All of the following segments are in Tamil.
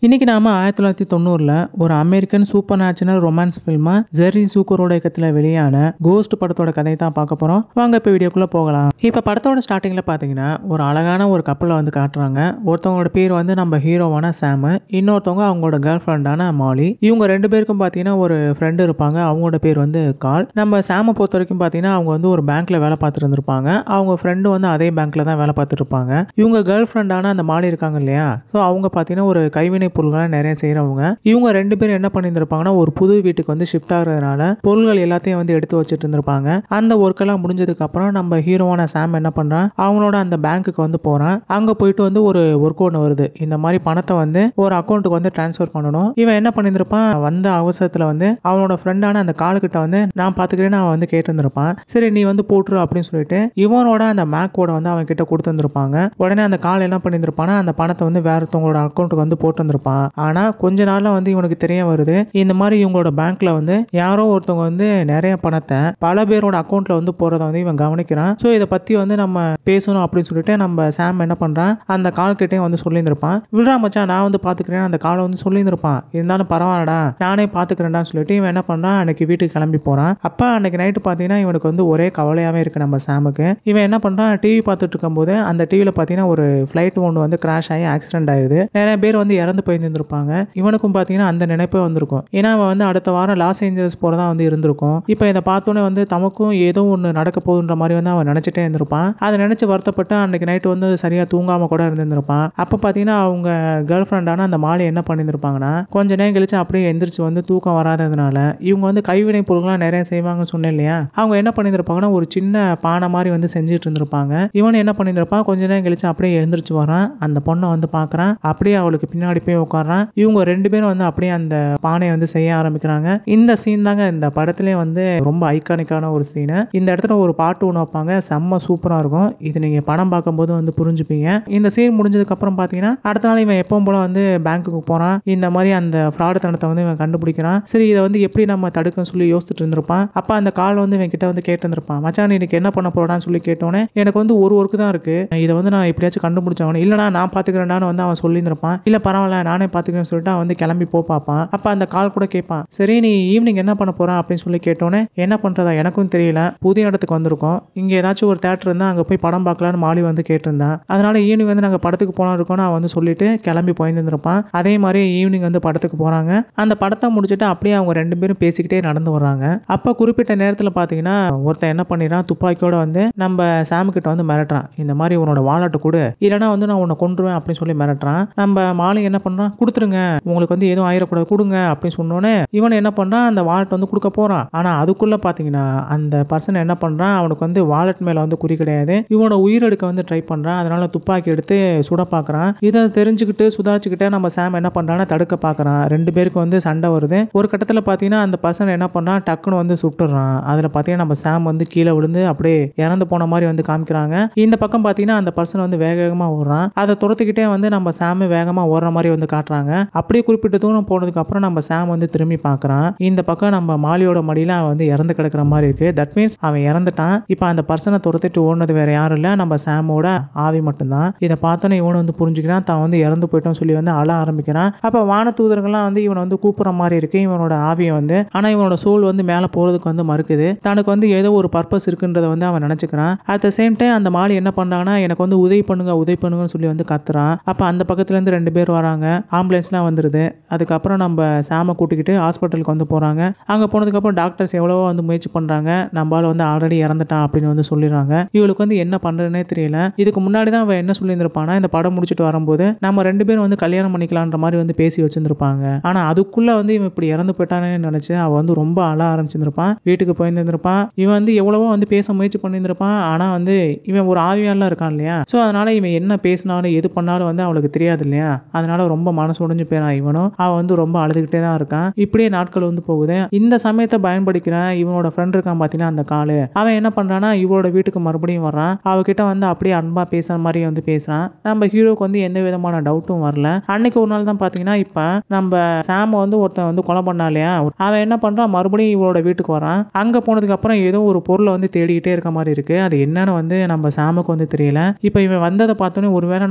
இன்னைக்கு நாம 1990ல ஒரு அமெரிக்கன் சூப்பர் நேச்சுரல் ரொமான்ஸ் ஃபில்மா ஜெர்ரி சூக்கரோட இயக்கத்துல வெளியான கோஸ்ட் படத்தோட கதையை தான் பார்க்க போறோம். வாங்க இப்ப வீடியோக்குள்ள போகலாம். இப்ப படத்தோட ஸ்டார்டிங்ல பாத்தீங்கன்னா ஒரு அழகான ஒரு கப்பலை வந்து காட்டுறாங்க. ஒருத்தவங்களோட பேர் வந்து நம்ம ஹீரோவான சாம், இன்னொருத்தவங்க அவங்களோட கேர்ள் ஃப்ரெண்டான மாலி. இவங்க ரெண்டு பேருக்கும் பாத்தீங்கன்னா ஒரு ஃப்ரெண்டு இருப்பாங்க. அவங்களோட பேர் வந்து கால். நம்ம சாமை பொறுத்த வரைக்கும் பாத்தீங்கன்னா அவங்க வந்து ஒரு பேங்க்ல வேலை பார்த்துட்டு இருந்திருப்பாங்க. அவங்க ஃப்ரெண்டு வந்து அதே பேங்க்ல தான் வேலை பார்த்துட்டு இருப்பாங்க. இவங்க கேர்ள் ஃப்ரெண்டான அந்த மாலி இருக்காங்க இல்லையா, ஸோ அவங்க பாத்தீங்கன்னா ஒரு கைவினை பொருள்களை நிறைய செய்யறவங்க. இவங்க ரெண்டு பேரும் என்ன பண்ணியிருந்திருப்பாங்கன்னா ஒரு புது வீட்டுக்கு வந்து ஷிஃப்ட் ஆகுறதுனால பொருள்கள் எல்லாத்தையும் வந்து எடுத்து வச்சுட்டு இருந்திருப்பாங்க. அந்த ஒர்க் எல்லாம் முடிஞ்சதுக்கு அப்புறம் நம்ம ஹீரோவான சாம் என்ன பண்றான், அவனோட அந்த பேங்க்குக்கு வந்து போறான். அங்க போயிட்டு வந்து ஒரு ஒர்க் ஒன்று வருது. இந்த மாதிரி பணத்தை வந்து ஒரு அக்கௌண்ட்டுக்கு வந்து டிரான்ஸ்ஃபர் பண்ணணும். இவன் என்ன பண்ணியிருப்பான், வந்த அவசரத்துல வந்து அவனோட ஃப்ரெண்டான அந்த காலுக்கிட்ட வந்து நான் பாத்துக்கிறேன்னு அவன் வந்து கேட்டிருந்திருப்பான். சரி நீ வந்து போட்டுரு அப்படின்னு சொல்லிட்டு இவனோட அந்த மேக்கோட வந்து அவன் கிட்ட கொடுத்துருப்பாங்க. உடனே அந்த கால் என்ன பண்ணியிருப்பானா அந்த பணத்தை வந்து வேற ஒருத்தவங்களோட அக்கௌண்ட்டுக்கு வந்து போட்டு வந்திருப்பான். ஆனா கொஞ்ச நாள்ல வந்து இவனுக்கு தெரிய வருது, இந்த மாதிரி இவங்களோட பேங்க்ல வந்து யாரோ ஒருத்தவங்க வந்து நிறைய பணத்தை பல பேரோட அக்கௌண்ட்ல வந்து போறத வந்து இவன் கவனிக்கிறான். ஸோ இதை பத்தி வந்து நம்ம பேசணும் அப்படின்னு சொல்லிட்டு நம்ம சாம் என்ன பண்றான், அந்த கால் கிட்டையும் வந்து சொல்லியிருந்திருப்பான். விடுறா மச்சான் நான் வந்து பாத்துக்கிறேன் அந்த காலை வந்து சொல்லியிருந்திருப்பான். இருந்தாலும் பரவாயில்லடா நானே பாத்துக்கிறேன்டான்னு சொல்லிட்டு இவன் என்ன பண்றான், அன்னைக்கு வீட்டுக்கு கிளம்பி போறான். அப்ப அன்னைக்கு நைட்டு பாத்தீங்கன்னா இவனுக்கு வந்து ஒரே கவலையாவே இருக்கு நம்ம சாமுக்கு. இவன் என்ன பண்றான், டிவி பார்த்துட்டு இருக்கும் போது அந்த டிவில பாத்தீங்கன்னா ஒரு ஃபிளைட் ஒன்று வந்து கிராஷ் ஆகி ஆக்சிடென்ட் ஆயிடுது. நிறைய பேர் வந்து இறந்து போயிருந்திருப்பாங்க. இவனுக்கும் பாத்தீங்கன்னா அந்த நினைப்பே வந்திருக்கும். ஏன்னா அவன் வந்து அடுத்த வாரம் லாஸ் ஏஞ்சல்ஸ் போறதா வந்து இருந்திருக்கும். இப்போ இதை பார்த்தோன்னே வந்து தமக்கும் ஏதோ ஒன்று நடக்க போகுன்ற மாதிரி வந்து அவன் நினைச்சிட்டே இருந்திருப்பான். அதை நினைச்சு வருத்தப்பட்டு அன்னைக்கு நைட்டு வந்து சரியா தூங்காம கூட இருந்திருப்பான். அப்ப பாத்தீங்கன்னா அவங்க கேர்ள் ஃப்ரெண்டான அந்த மாலி என்ன பண்ணியிருப்பாங்கன்னா கொஞ்ச நேரம் கழிச்சு அப்படியே எந்திரிச்சு வந்து தூக்கம் வராததுனால இவங்க வந்து கைவினை பொருட்கள்லாம் நிறைய செய்வாங்கன்னு சொன்னேன் இல்லையா, அவங்க என்ன பண்ணியிருப்பாங்கன்னா ஒரு சின்ன பானை மாதிரி வந்து செஞ்சுட்டு இருந்திருப்பாங்க. இவன் என்ன பண்ணியிருப்பான், கொஞ்ச நேரம் கழிச்சு அப்படியே எழுந்திரிச்சு வரான். அந்த பொண்ணை வந்து பாக்குறான். அப்படியே அவளுக்கு பின்னாடி போய் உட்காரான். இவங்க ரெண்டு பேரும் வந்து அப்படியே அந்த பானையை வந்து செய்ய ஆரம்பிக்கிறாங்க. இந்த சீன் தாங்க இந்த படத்திலே வந்து ரொம்ப ஐகானிக்கான ஒரு சீனு. இந்த இடத்துல ஒரு பாட்டு ஒன்று வைப்பாங்க, செம்ம சூப்பரா இருக்கும். இது நீங்க படம் பார்க்கும்போது வந்து புரிஞ்சுப்பீங்க. இந்த சீன் முடிஞ்சதுக்கு அப்புறம் பாத்தீங்கன்னா அடுத்த நாள் இவன் எப்பவும் போல வந்து பேங்க்குக்கு போறான். இந்த மாதிரி அந்த ஃப்ராடு தனத்தை வந்து இவன் கண்டுபிடிக்கிறான். சரி இதை வந்து எப்படி நம்ம தடுக்கன்னு சொல்லி யோசிச்சுட்டு இருந்திருப்பான். அப்ப அந்த கால் வந்து இவன் கிட்ட வந்து கேட்டு இருந்திருப்பான், மச்சான் இன்னைக்கு என்ன பண்ண போறான்னு சொல்லி கேட்டோன்னே எனக்கு வந்து ஒரு ஒர்க்கு தான் இருக்கு, இதை வந்து நான் எப்படியாச்சும் கண்டுபிடிச்சவனே. இல்லைனா நான் பாத்துக்கிறேன்டான்னு வந்து அவன் சொல்லியிருந்திருப்பான். இல்ல பரவாயில்ல நானே பாத்துக்கிறேன்னு சொல்லிட்டு அவன் வந்து கிளம்பி பார்ப்பான். அப்ப அந்த கால் கூட கேட்பான், சரி நீ ஈவினிங் என்ன பண்ண போற அப்படின்னு சொல்லி கேட்டோன்னே என்ன பண்றதா எனக்கும் தெரியல, புதிய இடத்துக்கு வந்திருக்கோம், இங்க ஏதாச்சும் ஒரு தியேட்டர் இருந்தா அங்க போய் படம் பார்க்கலான்னு மாலி வந்து கேட்டிருந்தான். அதனால ஈவினிங் வந்து நாங்க படத்துக்கு போலாம் இருக்கோம்னு அவன் வந்து சொல்லிட்டு கிளம்பி போயிருந்திருப்பான். அதே மாதிரி ஈவினிங் வந்து படத்துக்கு போறாங்க. அந்த படத்தை முடிச்சுட்டு அப்படியே அவங்க ரெண்டு பேரும் பேசிக்கிட்டே நடந்து வர்றாங்க. அப்ப குறிப்பிட்ட நேரத்துல பாத்தீங்கன்னா ஒருத்தன் என்ன பண்ணிடுறான், துப்பாக்கியோட வந்து நம்ம சாம் கிட்ட வந்து மிரட்டுறான், இந்த மாதிரி உன்னோட வாலெட்டை கொடு இல்லைன்னா வந்து நான் உன்னை கொன்றுவேன் அப்படின்னு சொல்லி மிரட்டுறான். நம்ம மாலி என்ன பண்றான், கொடுத்துருங்க உங்களுக்கு வந்து எதுவும் ஆயிடக்கூடாது கொடுங்க அப்படின்னு சொன்னோன்னே இவன் என்ன பண்றான், அந்த வாலெட் வந்து கொடுக்க போறான். ஆனா அதுக்குள்ள பாத்தீங்கன்னா அந்த பர்சன் என்ன பண்றான், அவனுக்கு வந்து வாலெட் மேல வந்து குறி கிடையாது, இவனோட உயிர் எடுக்க வந்து ட்ரை பண்றான். அதனால துப்பாக்கி எடுத்து சுட பாக்குறான். இதை தெரிஞ்சுக்கிட்டு சுதாரிச்சுக்கிட்டே நம்ம சாம் என்ன பண்றான்னா தடுக்க பாக்குறான். ரெண்டு பேருக்கு வந்து சண்டை வருது. ஒரு கட்டத்துல பாத்தீங்கன்னா அந்த பர்சன் என்ன பண்றான், டக்குன்னு வந்து சுட்டுறான். அதுல பாத்தீங்கன்னா நம்ம சாம் வந்து கீழே விழுந்து அப்படியே இறந்து போன மாதிரி வந்து காமிக்கிறாங்க. இந்த பக்கம் பாத்தீங்கன்னா அந்த பர்சன் வந்து வேக வேகமா ஓடுறான். அதை துரத்துக்கிட்டே வந்து நம்ம சாம் வேகமா ஓடுற மாதிரி வந்து காட்டுறாங்க. அப்படியே குறிப்பிட்ட தூரம் போனதுக்கு அப்புறம் நம்ம சாம் வந்து திரும்பி பார்க்கறான். இந்த பக்கம் நம்ம மாலியோட மடியில அவன் வந்து இறந்து கிடக்குற மாதிரி இருக்கு. தட் மீன்ஸ் அவன் இறந்துட்டான். இப்போ அந்த பர்சனை துரத்திட்டு ஓடுனது வேற யாரும் இல்ல, நம்ம சாமோட ஆவி மட்டும்தான். இதை பார்த்தோன்னே இவனு வந்து புரிஞ்சுக்கிறான், தான் வந்து இறந்து போயிட்டோம் சொல்லி வந்து அழ ஆரம்பிக்கிறான். அப்ப வான தூதர்கள்லாம் வந்து இவனை வந்து கூப்பிடுற மாதிரி இருக்கு இவனோட ஆவியை வந்து. ஆனா இவனோட சோல் வந்து மேல போறதுக்கு வந்து மறுக்குது. தனக்கு வந்து ஏதோ ஒரு பர்பஸ் இருக்குன்றத வந்து அவன் நினைச்சுக்கிறான். அட் த சேம் டைம் அந்த மாலி என்ன பண்றாங்கன்னா எனக்கு வந்து உதவி பண்ணுங்கன்னு சொல்லி வந்து கத்துறான். அப்ப அந்த பக்கத்துல இருந்து ரெண்டு பேர் வராங்க. ஆம்புலன்ஸ்லாம் வந்துருது. அதுக்கப்புறம் நம்ம சாம கூட்டிக்கிட்டு ஹாஸ்பிட்டலுக்கு வந்து போறாங்க. அங்க போனதுக்கு அப்புறம் டாக்டர்ஸ் எவ்வளவோ வந்து முயற்சி பண்றாங்க. நம்மளால வந்து ஆல்ரெடி இறந்துட்டான் அப்படின்னு வந்து சொல்லிடுறாங்க. இவளுக்கு வந்து என்ன பண்றதுனே தெரியல. இதுக்கு முன்னாடி தான் அவன் என்ன சொல்லியிருந்திருப்பானா, இந்த படம் முடிச்சுட்டு வரும்போது நம்ம ரெண்டு பேரும் வந்து கல்யாணம் பண்ணிக்கலான்ற மாதிரி வந்து பேசி வச்சிருந்திருப்பாங்க. ஆனா அதுக்குள்ள வந்து இவன் இப்படி இறந்து போயிட்டானே நினைச்சு அவ வந்து ரொம்ப அழ ஆரம்பிச்சிருந்திருப்பான். வீட்டுக்கு போயிருந்திருப்பான். இவன் வந்து எவ்வளவோ வந்து பேச முயற்சி பண்ணியிருந்திருப்பான். ஆனா வந்து இவன் ஒரு ஆவியாலாம் இருக்கான் இல்லையா, சோ அதனால இவன் என்ன பேசினாலும் எது பண்ணாலும் வந்து அவளுக்கு தெரியாது இல்லையா, அதனால ரொம்ப மனசு உடைஞ்சு போயிறான் இவனும். அவன் வந்து ரொம்ப அழுதுகிட்டே தான் இருக்கான். இப்படியே நாட்கள் வந்து போகுது. இந்த சமயத்தை பயன்படுத்திக்கிறான் இவனோட ஃப்ரெண்ட் இருக்கான் பாத்தீங்கன்னா அந்த காலு. அவன் என்ன பண்றான்னா இவளோட வீட்டுக்கு மறுபடியும் வர்றான். அவகிட்ட வந்து அப்படியே அன்பா பேசுற மாதிரி வந்து பேசுறான். நம்ம ஹீரோக்கு வந்து எந்த விதமான டவுட்டும் வரல. அன்னைக்கு ஒரு நாள் தான் பாத்தீங்கன்னா இப்ப நம்ம சாம வந்து ஒருத்தன் வந்து கொலை பண்ணா இல்லையா, அவன் என்ன பண்றான் மறுபடியும் இவளோட வீட்டுக்கு வரான். அங்க போனதுக்கு அப்புறம் ஏதோ ஒரு பொருளை வந்து தேடிக்கிட்டே இருக்க மாதிரி இருக்கு. அது என்னன்னு வந்து நம்ம சாமுக்கு வந்து தெரியல. இப்ப இவன் வந்ததை பார்த்தோன்னே ஒருவேளை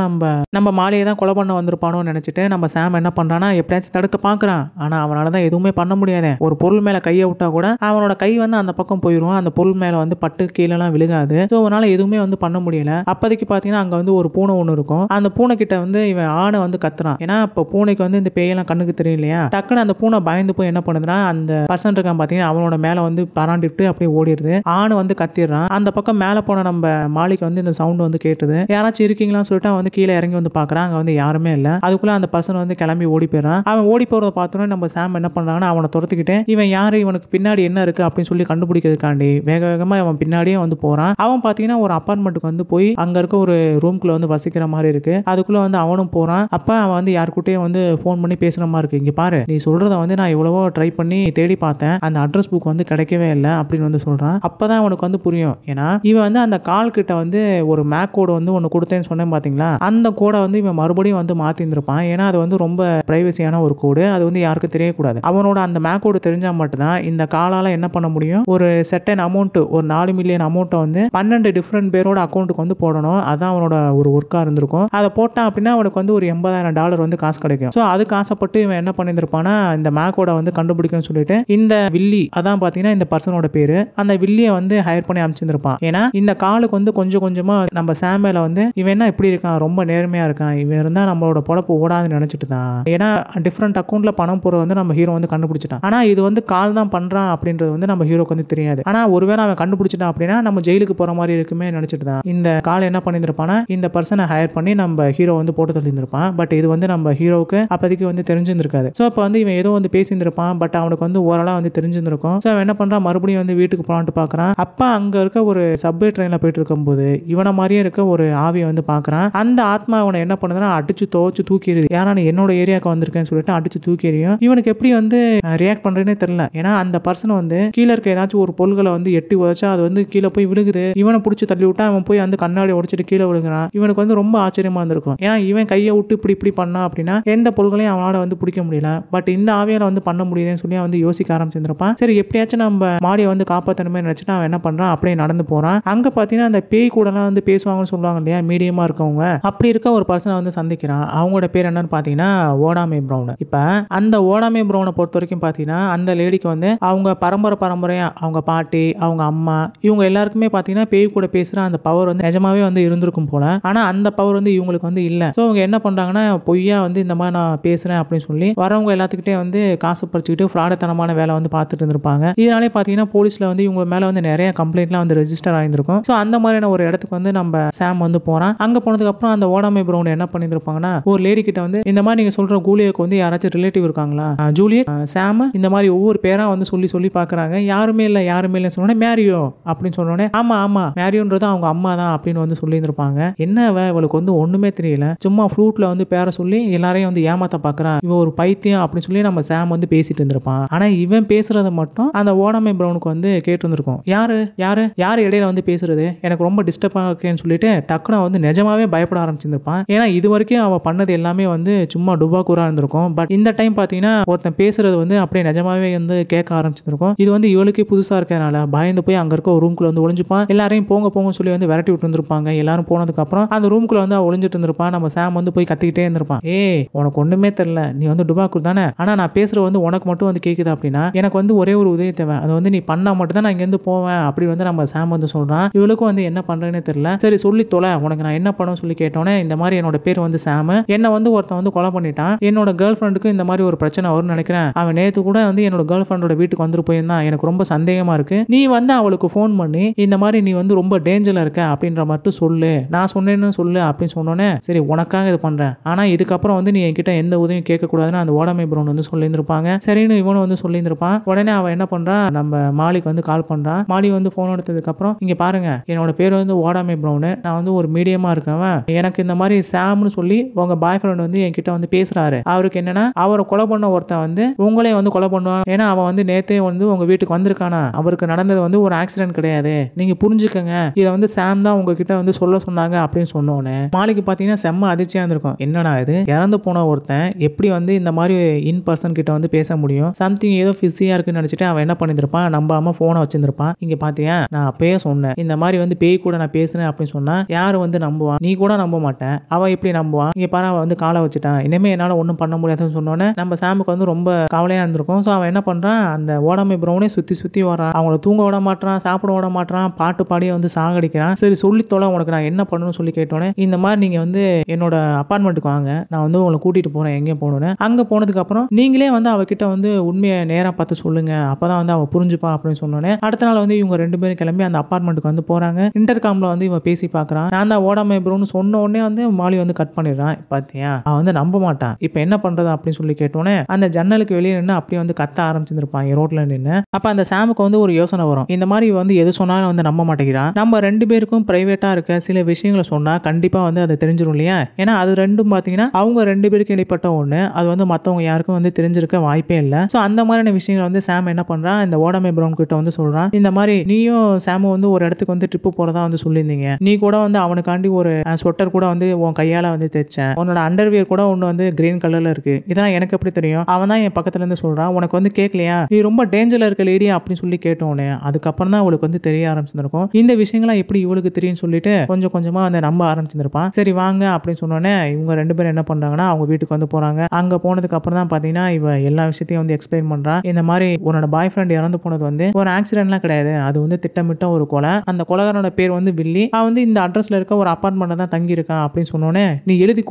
நம்ம மாலையை தான் கொலை பண்ண வந்திருப்பானோ நினைச்சிட்டு சொல்லிட்டு நம்ம சாம் என்ன பண்றானா எப்படியாச்சும் தடுக்க பாக்குறான். ஆனா அவனால தான் எதுவுமே பண்ண முடியாது. ஒரு பொருள் மேல கையை விட்டா கூட அவனோட கை வந்து அந்த பக்கம் போயிடும். அந்த பொருள் மேல வந்து பட்டு கீழெல்லாம் விழுகாது. ஸோ அவனால எதுவுமே வந்து பண்ண முடியல. அப்போதைக்கு பார்த்தீங்கன்னா அங்க வந்து ஒரு பூனை ஒன்று இருக்கும். அந்த பூனை கிட்ட வந்து இவன் ஆணை வந்து கத்துறான். ஏன்னா இப்போ பூனைக்கு வந்து இந்த பேயெல்லாம் கண்ணுக்கு தெரியும் இல்லையா. டக்குன்னு அந்த பூனை பயந்து போய் என்ன பண்ணுதுன்னா அந்த பர்சன் இருக்கான் பார்த்தீங்கன்னா அவனோட மேல வந்து பராண்டிட்டு அப்படியே ஓடிடுது. ஆணு வந்து கத்திடுறான். அந்த பக்கம் மேல போன நம்ம மாலிக்கு வந்து இந்த சவுண்ட் வந்து கேட்டுது. யாராச்சும் இருக்கீங்களான்னு சொல்லிட்டு அவன் வந்து கீழே இறங்கி வந்து பார்க்கறான். அங்க வந்து யாருமே இல்ல. அதுக்குள்ள அந்த பர்சன் வந்து கிளம்பி ஓடி போயிடறான். அவன் ஓடி போறத பார்த்தோன்னே நம்ம சாம் என்ன பண்றாங்கன்னா அவனை துரத்துக்கிட்டு இவன் யாரு, இவனுக்கு பின்னாடி என்ன இருக்கு அப்படின்னு சொல்லி கண்டுபிடிக்கிறதுக்காண்டி வேக வேகமா அவன் பின்னாடியே வந்து போறான். அவன் பார்த்தீங்கன்னா ஒரு அபார்ட்மெண்ட்டுக்கு வந்து போய் அங்க இருக்க ஒரு ரூம்குள்ள வந்து வசிக்கிற மாதிரி இருக்கு. அதுக்குள்ள வந்து அவனும் போறான். அப்ப அவன் வந்து யாருக்கிட்டையும் வந்து ஃபோன் பண்ணி பேசுற மாதிரி இருக்கு. இங்க பாரு, நீ சொல்றத வந்து நான் எவ்வளவோ ட்ரை பண்ணி தேடி பார்த்தேன். அந்த அட்ரஸ் புக் வந்து கிடைக்கவே இல்லை அப்படின்னு வந்து சொல்றான். அப்பதான் அவனுக்கு வந்து புரியும். ஏன்னா இவன் வந்து அந்த கால் கிட்ட வந்து ஒரு மேக் கோடு வந்து ஒன்னு கொடுத்தேன்னு சொன்னேன் பாத்தீங்களா, அந்த கோடை வந்து இவன் மறுபடியும் வந்து மாத்தி இருந்திருப்பான். ஏன்னா அது வந்து ரொம்ப பிரைவசியான ஒரு கோடு. அது வந்து யாருக்கும் தெரியக்கூடாது. அவனோட அந்த மேக் கோடு தெரிஞ்சா மட்டும்தான் இந்த காலால என்ன பண்ண முடியும், ஒரு செட்டன் அமௌண்ட், ஒரு 4 மில்லியன் அமௌண்ட்டை வந்து 12 டிஃப்ரெண்ட் பேரோட அக்கௌண்ட்டுக்கு வந்து போடணும். அதான் அவனோட ஒரு ஒர்க்கா இருந்திருக்கும். அதை போட்டான் அப்படின்னா அவனுக்கு வந்து ஒரு $80,000 வந்து காசு கிடைக்கும். ஸோ அதுக்கு ஆசைப்பட்டு இவன் என்ன பண்ணியிருப்பானா இந்த மேக்கோட வந்து கண்டுபிடிக்கணும்னு சொல்லிட்டு இந்த வில்லி, அதான் பார்த்தீங்கன்னா இந்த பர்சனோட பேரு, அந்த வில்லியை வந்து ஹையர் பண்ணி அமைச்சிருப்பான். ஏன்னா இந்த காலுக்கு வந்து கொஞ்சம் கொஞ்சமா நம்ம சாமேல வந்து இவன் என்ன இப்படி இருக்கான், ரொம்ப நேர்மையா இருக்கான், இவன் இருந்தா நம்மளோட பொழப்பு ஓடாதுன்னு நினைச்சிட்டு தான். ஏன்னா டிஃப்ரெண்ட் அக்கௌண்ட்ல பணம் போற வந்து நம்ம ஹீரோ வந்து கண்டுபிடிச்சிட்டான். ஆனா இது வந்து கால் தான் பண்றான் அப்படின்றது வந்து நம்ம ஹீரோக்கு வந்து தெரியாது. ஆனா ஒருவேளை அவன் கண்டுபிடிச்சிட்டான் அப்படின்னா நம்ம ஜெயிலுக்கு போற மாதிரி இருக்குமே நினைச்சிட்டு தான் இந்த கால் என்ன பண்ணியிருப்பானா இந்த பர்சனை ஹையர் பண்ணி நம்ம ஹீரோ வந்து போட்டு தள்ளியிருப்பான். பட் இது வந்து நம்ம ஹீரோவுக்கு அப்போதைக்கு வந்து தெரிஞ்சிருந்திருக்காது. ஸோ அப்போ வந்து இவன் ஏதோ வந்து பேசியிருந்திருப்பான். பட் அவனுக்கு வந்து ஓரளவு வந்து தெரிஞ்சிருந்திருக்கும். ஸோ அவன் என்ன பண்றான், மறுபடியும் வந்து வீட்டுக்கு போலான்ட்டு பார்க்கறான். அப்பா அங்க இருக்க ஒரு சப்வே ட்ரெயின்ல போயிட்டு இருக்கும்போது இவனை மாதிரியே இருக்க ஒரு ஆவியை வந்து பார்க்கறான். அந்த ஆத்மா அவனை என்ன பண்ணுதுன்னா அடிச்சு துவச்சு தூக்கிடுது. யாரா நீ என்னோட ஏரியாவுக்கு வந்திருக்கேன்னு சொல்லிட்டு அடிச்சு தூக்கிறியும். இவனுக்கு எப்படி வந்து ரியாக்ட் பண்றேன்னே தெரியல. ஏன்னா அந்த பர்சன் வந்து கீழே இருக்க ஏதாச்சும் ஒரு பொருள்களை வந்து எட்டி உதச்சா அது வந்து கீழே போய் விழுகுது. இவனை பிடிச்சி தள்ளி விட்டா அவன் போய் வந்து கண்ணாடி உடைச்சிட்டு கீழே விழுகிறான். இவனுக்கு வந்து ரொம்ப ஆச்சரியமா இருந்திருக்கும். ஏன்னா இவன் கையை விட்டு இப்படி இப்படி பண்ணா அப்படின்னா எந்த பொருள்களையும் அவனால வந்து பிடிக்க முடியல. பட் இந்த ஆவியால வந்து பண்ண முடியுதுன்னு சொல்லி வந்து யோசிக்க ஆரம்பிச்சிருப்பான். சரி எப்படியாச்சும் நம்ம மாடியை வந்து காப்பாற்றணுமே நினைச்சிட்டு அவன் என்ன பண்றான், அப்படியே நடந்து போறான். அங்க பாத்தீங்கன்னா அந்த பேய் கூட எல்லாம் வந்து பேசுவாங்கன்னு சொல்லுவாங்க இல்லையா, மீடியமா இருக்கவங்க, அப்படி இருக்க ஒரு பர்சனை வந்து சந்திக்கிறான். அவங்களோட பேர் என்னன்னு பாத்தீங்கன்னா ஓடாமே பிரவுன். இப்ப அந்த ஓடாமே பிரவுனை பொறுத்த வரைக்கும் பாத்தீங்கன்னா அந்த லேடிக்கு வந்து அவங்க பரம்பரையா அவங்க பாட்டி, அவங்க அம்மா, இவங்க எல்லாருக்குமே பாத்தீங்கன்னா பேய் கூட பேசுற அந்த பவர் வந்து நிஜமாவே வந்து இருந்திருக்கும் போல. ஆனா அந்த பவர் வந்து இவங்களுக்கு வந்து இல்ல. சோ அவங்க என்ன பண்றாங்கன்னா பொய்யா வந்து இந்த மாதிரி நான் பேசுறேன் அப்படின்னு சொல்லி வரவங்க எல்லாத்துக்கிட்டே வந்து காசு பறிச்சுக்கிட்டு ஃப்ராடத்தனமான வேலை வந்து பார்த்துட்டு இருந்திருப்பாங்க. இதனாலே பாத்தீங்கன்னா போலீஸ்ல வந்து இவங்க மேல வந்து நிறைய கம்ப்ளைண்ட்லாம் வந்து ரெஜிஸ்டர் ஆயிருந்திருக்கும். ஸோ அந்த மாதிரியான ஒரு இடத்துக்கு வந்து நம்ம சாம் வந்து போறான். அங்க போனதுக்கு அப்புறம் அந்த ஓடாமே பிரவுன் என்ன பண்ணிருப்பாங்கன்னா ஒரு லேடி கிட்ட வந்து இந்த மாதிரி நீங்க சொல்ற கூலியோக்கு வந்து யாராச்சும் ரிலேட்டிவ் இருக்காங்களா, ஜூலியட், சாம், இந்த மாதிரி ஒவ்வொரு பேரா வந்து சொல்லி பாக்குறாங்க. யாருமே இல்ல சொன்னோடனே மேரியோ அப்படின்னு சொன்னோடனே ஆமா மேரியோன்றது அவங்க அம்மா தான் அப்படின்னு வந்து சொல்லியிருந்திருப்பாங்க. என்ன இவளுக்கு வந்து ஒண்ணுமே தெரியல, சும்மா ஃப்ளூட்ல வந்து பேரை சொல்லி எல்லாரையும் வந்து ஏமாத்த பாக்குறான், இவ ஒரு பைத்தியம் அப்படின்னு சொல்லி நம்ம சாம் வந்து பேசிட்டு இருந்திருப்பான். ஆனா இவன் பேசுறத மட்டும் அந்த ஓடாமே பிரவுனுக்கு வந்து கேட்டு இருந்திருக்கும். யாரு இடையில வந்து பேசுறது, எனக்கு ரொம்ப டிஸ்டர்பா இருக்கேன்னு சொல்லிட்டு டக்குனு வந்து நிஜமாவே பயப்பட ஆரம்பிச்சிருப்பான். ஏன்னா இது வரைக்கும் அவ பண்ணது எல்லாமே வந்து சும்மா டுபாக்கூரா இருந்திருக்கும். பட் இந்த டைம் பாத்தீங்கன்னா ஒருத்தன் பேசுறது வந்து அப்படியே நிஜமாவே வந்து கேட்க ஆரம்பிச்சிருக்கும். இது வந்து இவளுக்கே புதுசா இருக்கறனால பயந்து போய் அங்க இருக்க ஒரு ரூம்குள்ள வந்து ஒளிஞ்சுப்பான். எல்லாரையும் போங்கன்னு சொல்லி வந்து விரட்டி விட்டு இருந்திருப்பாங்க. எல்லாரும் போனதுக்கு அப்புறம் அந்த ரூம்குள்ள வந்து ஒளிஞ்சிட்டு இருந்திருப்பான். நம்ம சாம் வந்து போய் கத்திக்கிட்டே இருந்திருப்பான். உனக்கு ஒண்ணுமே தெரியல, நீ வந்து டுபாக்கூர் தானே, ஆனா நான் பேசுறது வந்து உனக்கு மட்டும் வந்து கேக்குது அப்படின்னா எனக்கு வந்து ஒரே ஒரு உதவி தேவை, அது வந்து நீ பண்ணா மட்டும் தான் நான் இங்க இருந்து போவேன் அப்படி வந்து நம்ம சாம் வந்து சொல்றான். இவளுக்கும் வந்து என்ன பண்றேன்னு தெரியல. சரி சொல்லி தொலை, உனக்கு நான் என்ன பண்ணணும்னு சொல்லி கேட்டோன்னே இந்த மாதிரி என்னோட பேர் வந்து சாம், என்ன வந்து ஒருத்தன் வந்து கொலை பண்ணிட்டான், என்னோட கேர்ள் ஃப்ரெண்டுக்கு இந்த மாதிரி ஒரு பிரச்சனை வரும்னு நினைக்கிறேன், அவன் நேத்து கூட வந்து என்னோட கேர்ள் ஃப்ரெண்டோட வீட்டுக்கு வந்துட்டு போயிருந்தான், எனக்கு ரொம்ப சந்தேகமா இருக்கு, நீ வந்து அவளுக்கு ஃபோன் பண்ணி இந்த மாதிரி நீ வந்து ரொம்ப டேஞ்சர்ல இருக்க அப்படின்ற மட்டும் சொல்லு, நான் சொன்னேன்னு சொல்லு அப்படின்னு சொன்னோன்னே சரி உனக்காக இது பண்றேன், ஆனா இதுக்கப்புறம் வந்து நீ என்கிட்ட எந்த உதவியும் கேட்க கூடாதுன்னு அந்த ஓடாமே பிரவுன் வந்து சொல்லியிருந்திருப்பாங்க. சரின்னு இவனும் வந்து சொல்லியிருந்திருப்பான். உடனே அவன் என்ன பண்றான், நம்ம மாலிக்கு வந்து கால் பண்றான். மாலி வந்து போன் எடுத்ததுக்கு அப்புறம் இங்க பாருங்க, என்னோட பேர் வந்து ஓடாமே பிரவுன், நான் வந்து ஒரு மீடியமா இருக்கவன், எனக்கு இந்த மாதிரி சாம்னு சொல்லி உங்க பாய் ஃப்ரெண்ட் வந்து என்கிட்ட வந்து பேசுறாரு, அவருக்கு என்னன்னா அவரை கொலை பண்ண ஒருத்தன் வந்து உங்களே வந்து கொலை பண்ணுவான், ஏன்னா அவன் வந்து நேத்தே வந்து உங்க வீட்டுக்கு வந்திருக்கானா, அவருக்கு நடந்தது வந்து ஒரு ஆக்சிடென்ட் கிடையாது, நீங்க புரிஞ்சுக்கங்க, இதை வந்து சாம் தான் உங்ககிட்ட வந்து சொல்ல சொன்னாங்க அப்படின்னு சொன்னோன்னே மாலிக்கு பாத்தீங்கன்னா செம்ம அதிர்ச்சியா இருந்திருக்கும். என்னடா இது, இறந்து போன ஒருத்தன் எப்படி வந்து இந்த மாதிரி இன் பர்சன் கிட்ட வந்து பேச முடியும், சம்திங் ஏதோ ஃபிஸியா இருக்குன்னு நினைச்சிட்டு அவன் என்ன பண்ணிருப்பான், நம்பாம போனை வச்சிருந்திருப்பான். இங்க பாத்தியா நான் அப்பயே சொன்னேன், இந்த மாதிரி வந்து பேய் கூட நான் பேசுறேன் அப்படின்னு சொன்னா யாரு வந்து நம்புவான், நீ கூட நம்ப மாட்டேன், அவ எப்படி நம்புவான், இங்க பாரு அவன் வந்து காலை வச்சுட்டான், இனிமே என்னால ஒன்றும் பண்ண முடியாதுன்னு சொன்னோன்னே நம்ம சாமுக்கு வந்து ரொம்ப கவலையா இருந்திருக்கும். ஸோ அவன் என்ன பண்றான், அந்த ஓடாமை ப்ரௌனே சுத்தி சுத்தி வரான், அவங்கள தூங்க விட மாட்டான், சாப்பிட விட மாட்டான், பாட்டு பாடியே வந்து சாகடிக்கிறான். சரி சொல்லி தொலை, உனக்கு நான் என்ன பண்ணணும்னு சொல்லி கேட்டோன்னே, இந்த மாதிரி நீங்க வந்து என்னோட அப்பார்ட்மெண்ட்டுக்கு வாங்க, நான் வந்து உங்களை கூட்டிட்டு போறேன் எங்கே போகணும்னு. அங்க போனதுக்கு அப்புறம் நீங்களே வந்து அவகிட்ட வந்து உண்மையை நேரா பார்த்து சொல்லுங்க, அப்பதான் வந்து அவ புரிஞ்சுப்பா அப்படின்னு சொன்னோன்னே, அடுத்த நாள் வந்து இவங்க 2 பேரும் கிளம்பி அந்த அப்பார்ட்மெண்ட்டுக்கு வந்து போறாங்க. இன்டர்காம்ல வந்து இவன் பேசி பார்க்கறான், நான் தான் ஓடாமை ப்ரோன்னு சொன்ன உடனே வந்து மாலி வந்து கட் பண்ணிடுறான். பாத்தியா, அவன் வந்து நம்ப மாட்டான், இப்போ என்ன பண்றது அப்படின்னு சொல்லி கேட்டோன்னே அந்த ஜன்னலுக்கு வெளியே நின்று அப்படியே வந்து கத்த ஆரம்பிச்சிருப்பான் ரோட்ல நின்று. அப்ப அந்த சாமுக்கு வந்து ஒரு யோசனை வரும், இந்த மாதிரி வந்து எது சொன்னாலும் வந்து நம்ப மாட்டேங்கிறான், நம்ம 2 பேருக்கும் பிரைவேட்டா இருக்க சில விஷயங்களை சொன்னா கண்டிப்பா வந்து அதை தெரிஞ்சிடும் இல்லையா. ஏன்னா அது ரெண்டும் பாத்தீங்கன்னா அவங்க 2 பேருக்கு இடைப்பட்ட ஒண்ணு, அது வந்து மத்தவங்க யாருக்கும் வந்து தெரிஞ்சிருக்க வாய்ப்பே இல்லை. ஸோ அந்த மாதிரியான விஷயங்களை வந்து சாம் என்ன பண்றான், இந்த ஓடாமை ப்ரௌன் கிட்ட வந்து சொல்றான், இந்த மாதிரி நீயும் சாமும் வந்து ஒரு இடத்துக்கு வந்து ட்ரிப்பு போறதா வந்து சொல்லியிருந்தீங்க, நீ கூட வந்து அவனுக்காண்டி ஒரு ஸ்வெட்டர் கூட வந்து உன் கையால வந்து தைச்சேன், உன்னோட அண்டர்வியர் கூட ஒன்று வந்து கிரீன் கலர்ல இருக்கு, இதெல்லாம் எனக்கு எப்படி தெரியும், அவன் தான் என் பக்கத்துல இருந்து சொல்றான், உனக்கு வந்து கேட்கலையா, நீ ரொம்ப டேஞ்சர்ல இருக்க லேடி அப்படின்னு சொல்லி கேட்டோன்னே அதுக்கப்புறம் தான் அவளுக்கு வந்து தெரிய ஆரம்பிச்சிருக்கும், இந்த விஷயங்கள்லாம் எப்படி இவளுக்கு தெரியும் சொல்லிட்டு கொஞ்சம் கொஞ்சமா அந்த நம்ப ஆரம்பிச்சிருப்பான். சரி வாங்க அப்படின்னு சொன்னோன்னே இவங்க 2 பேரும் என்ன பண்றாங்கன்னா அவங்க வீட்டுக்கு வந்து போறாங்க. அங்க போனதுக்கு அப்புறம் தான் பாத்தீங்கன்னா இவ எல்லா விஷயத்தையும் வந்து எக்ஸ்பிளைன் பண்றா, இந்த மாதிரி உன்னோட பாய் ஃப்ரெண்ட் இறந்து போனது வந்து ஒரு ஆக்சிடென்ட்லாம் கிடையாது, அது வந்து திட்டமிட்ட ஒரு கொலை, அந்த கொலைகாரனோட பேர் வந்து வில்லி, அவன் வந்து இந்த அட்ரஸ்ல இருக்க ஒரு அபார்ட்மெண்ட்ல தான் தங்கி இருக்கான் அப்படின்னு சொன்னோன்னே, நீ எழுதி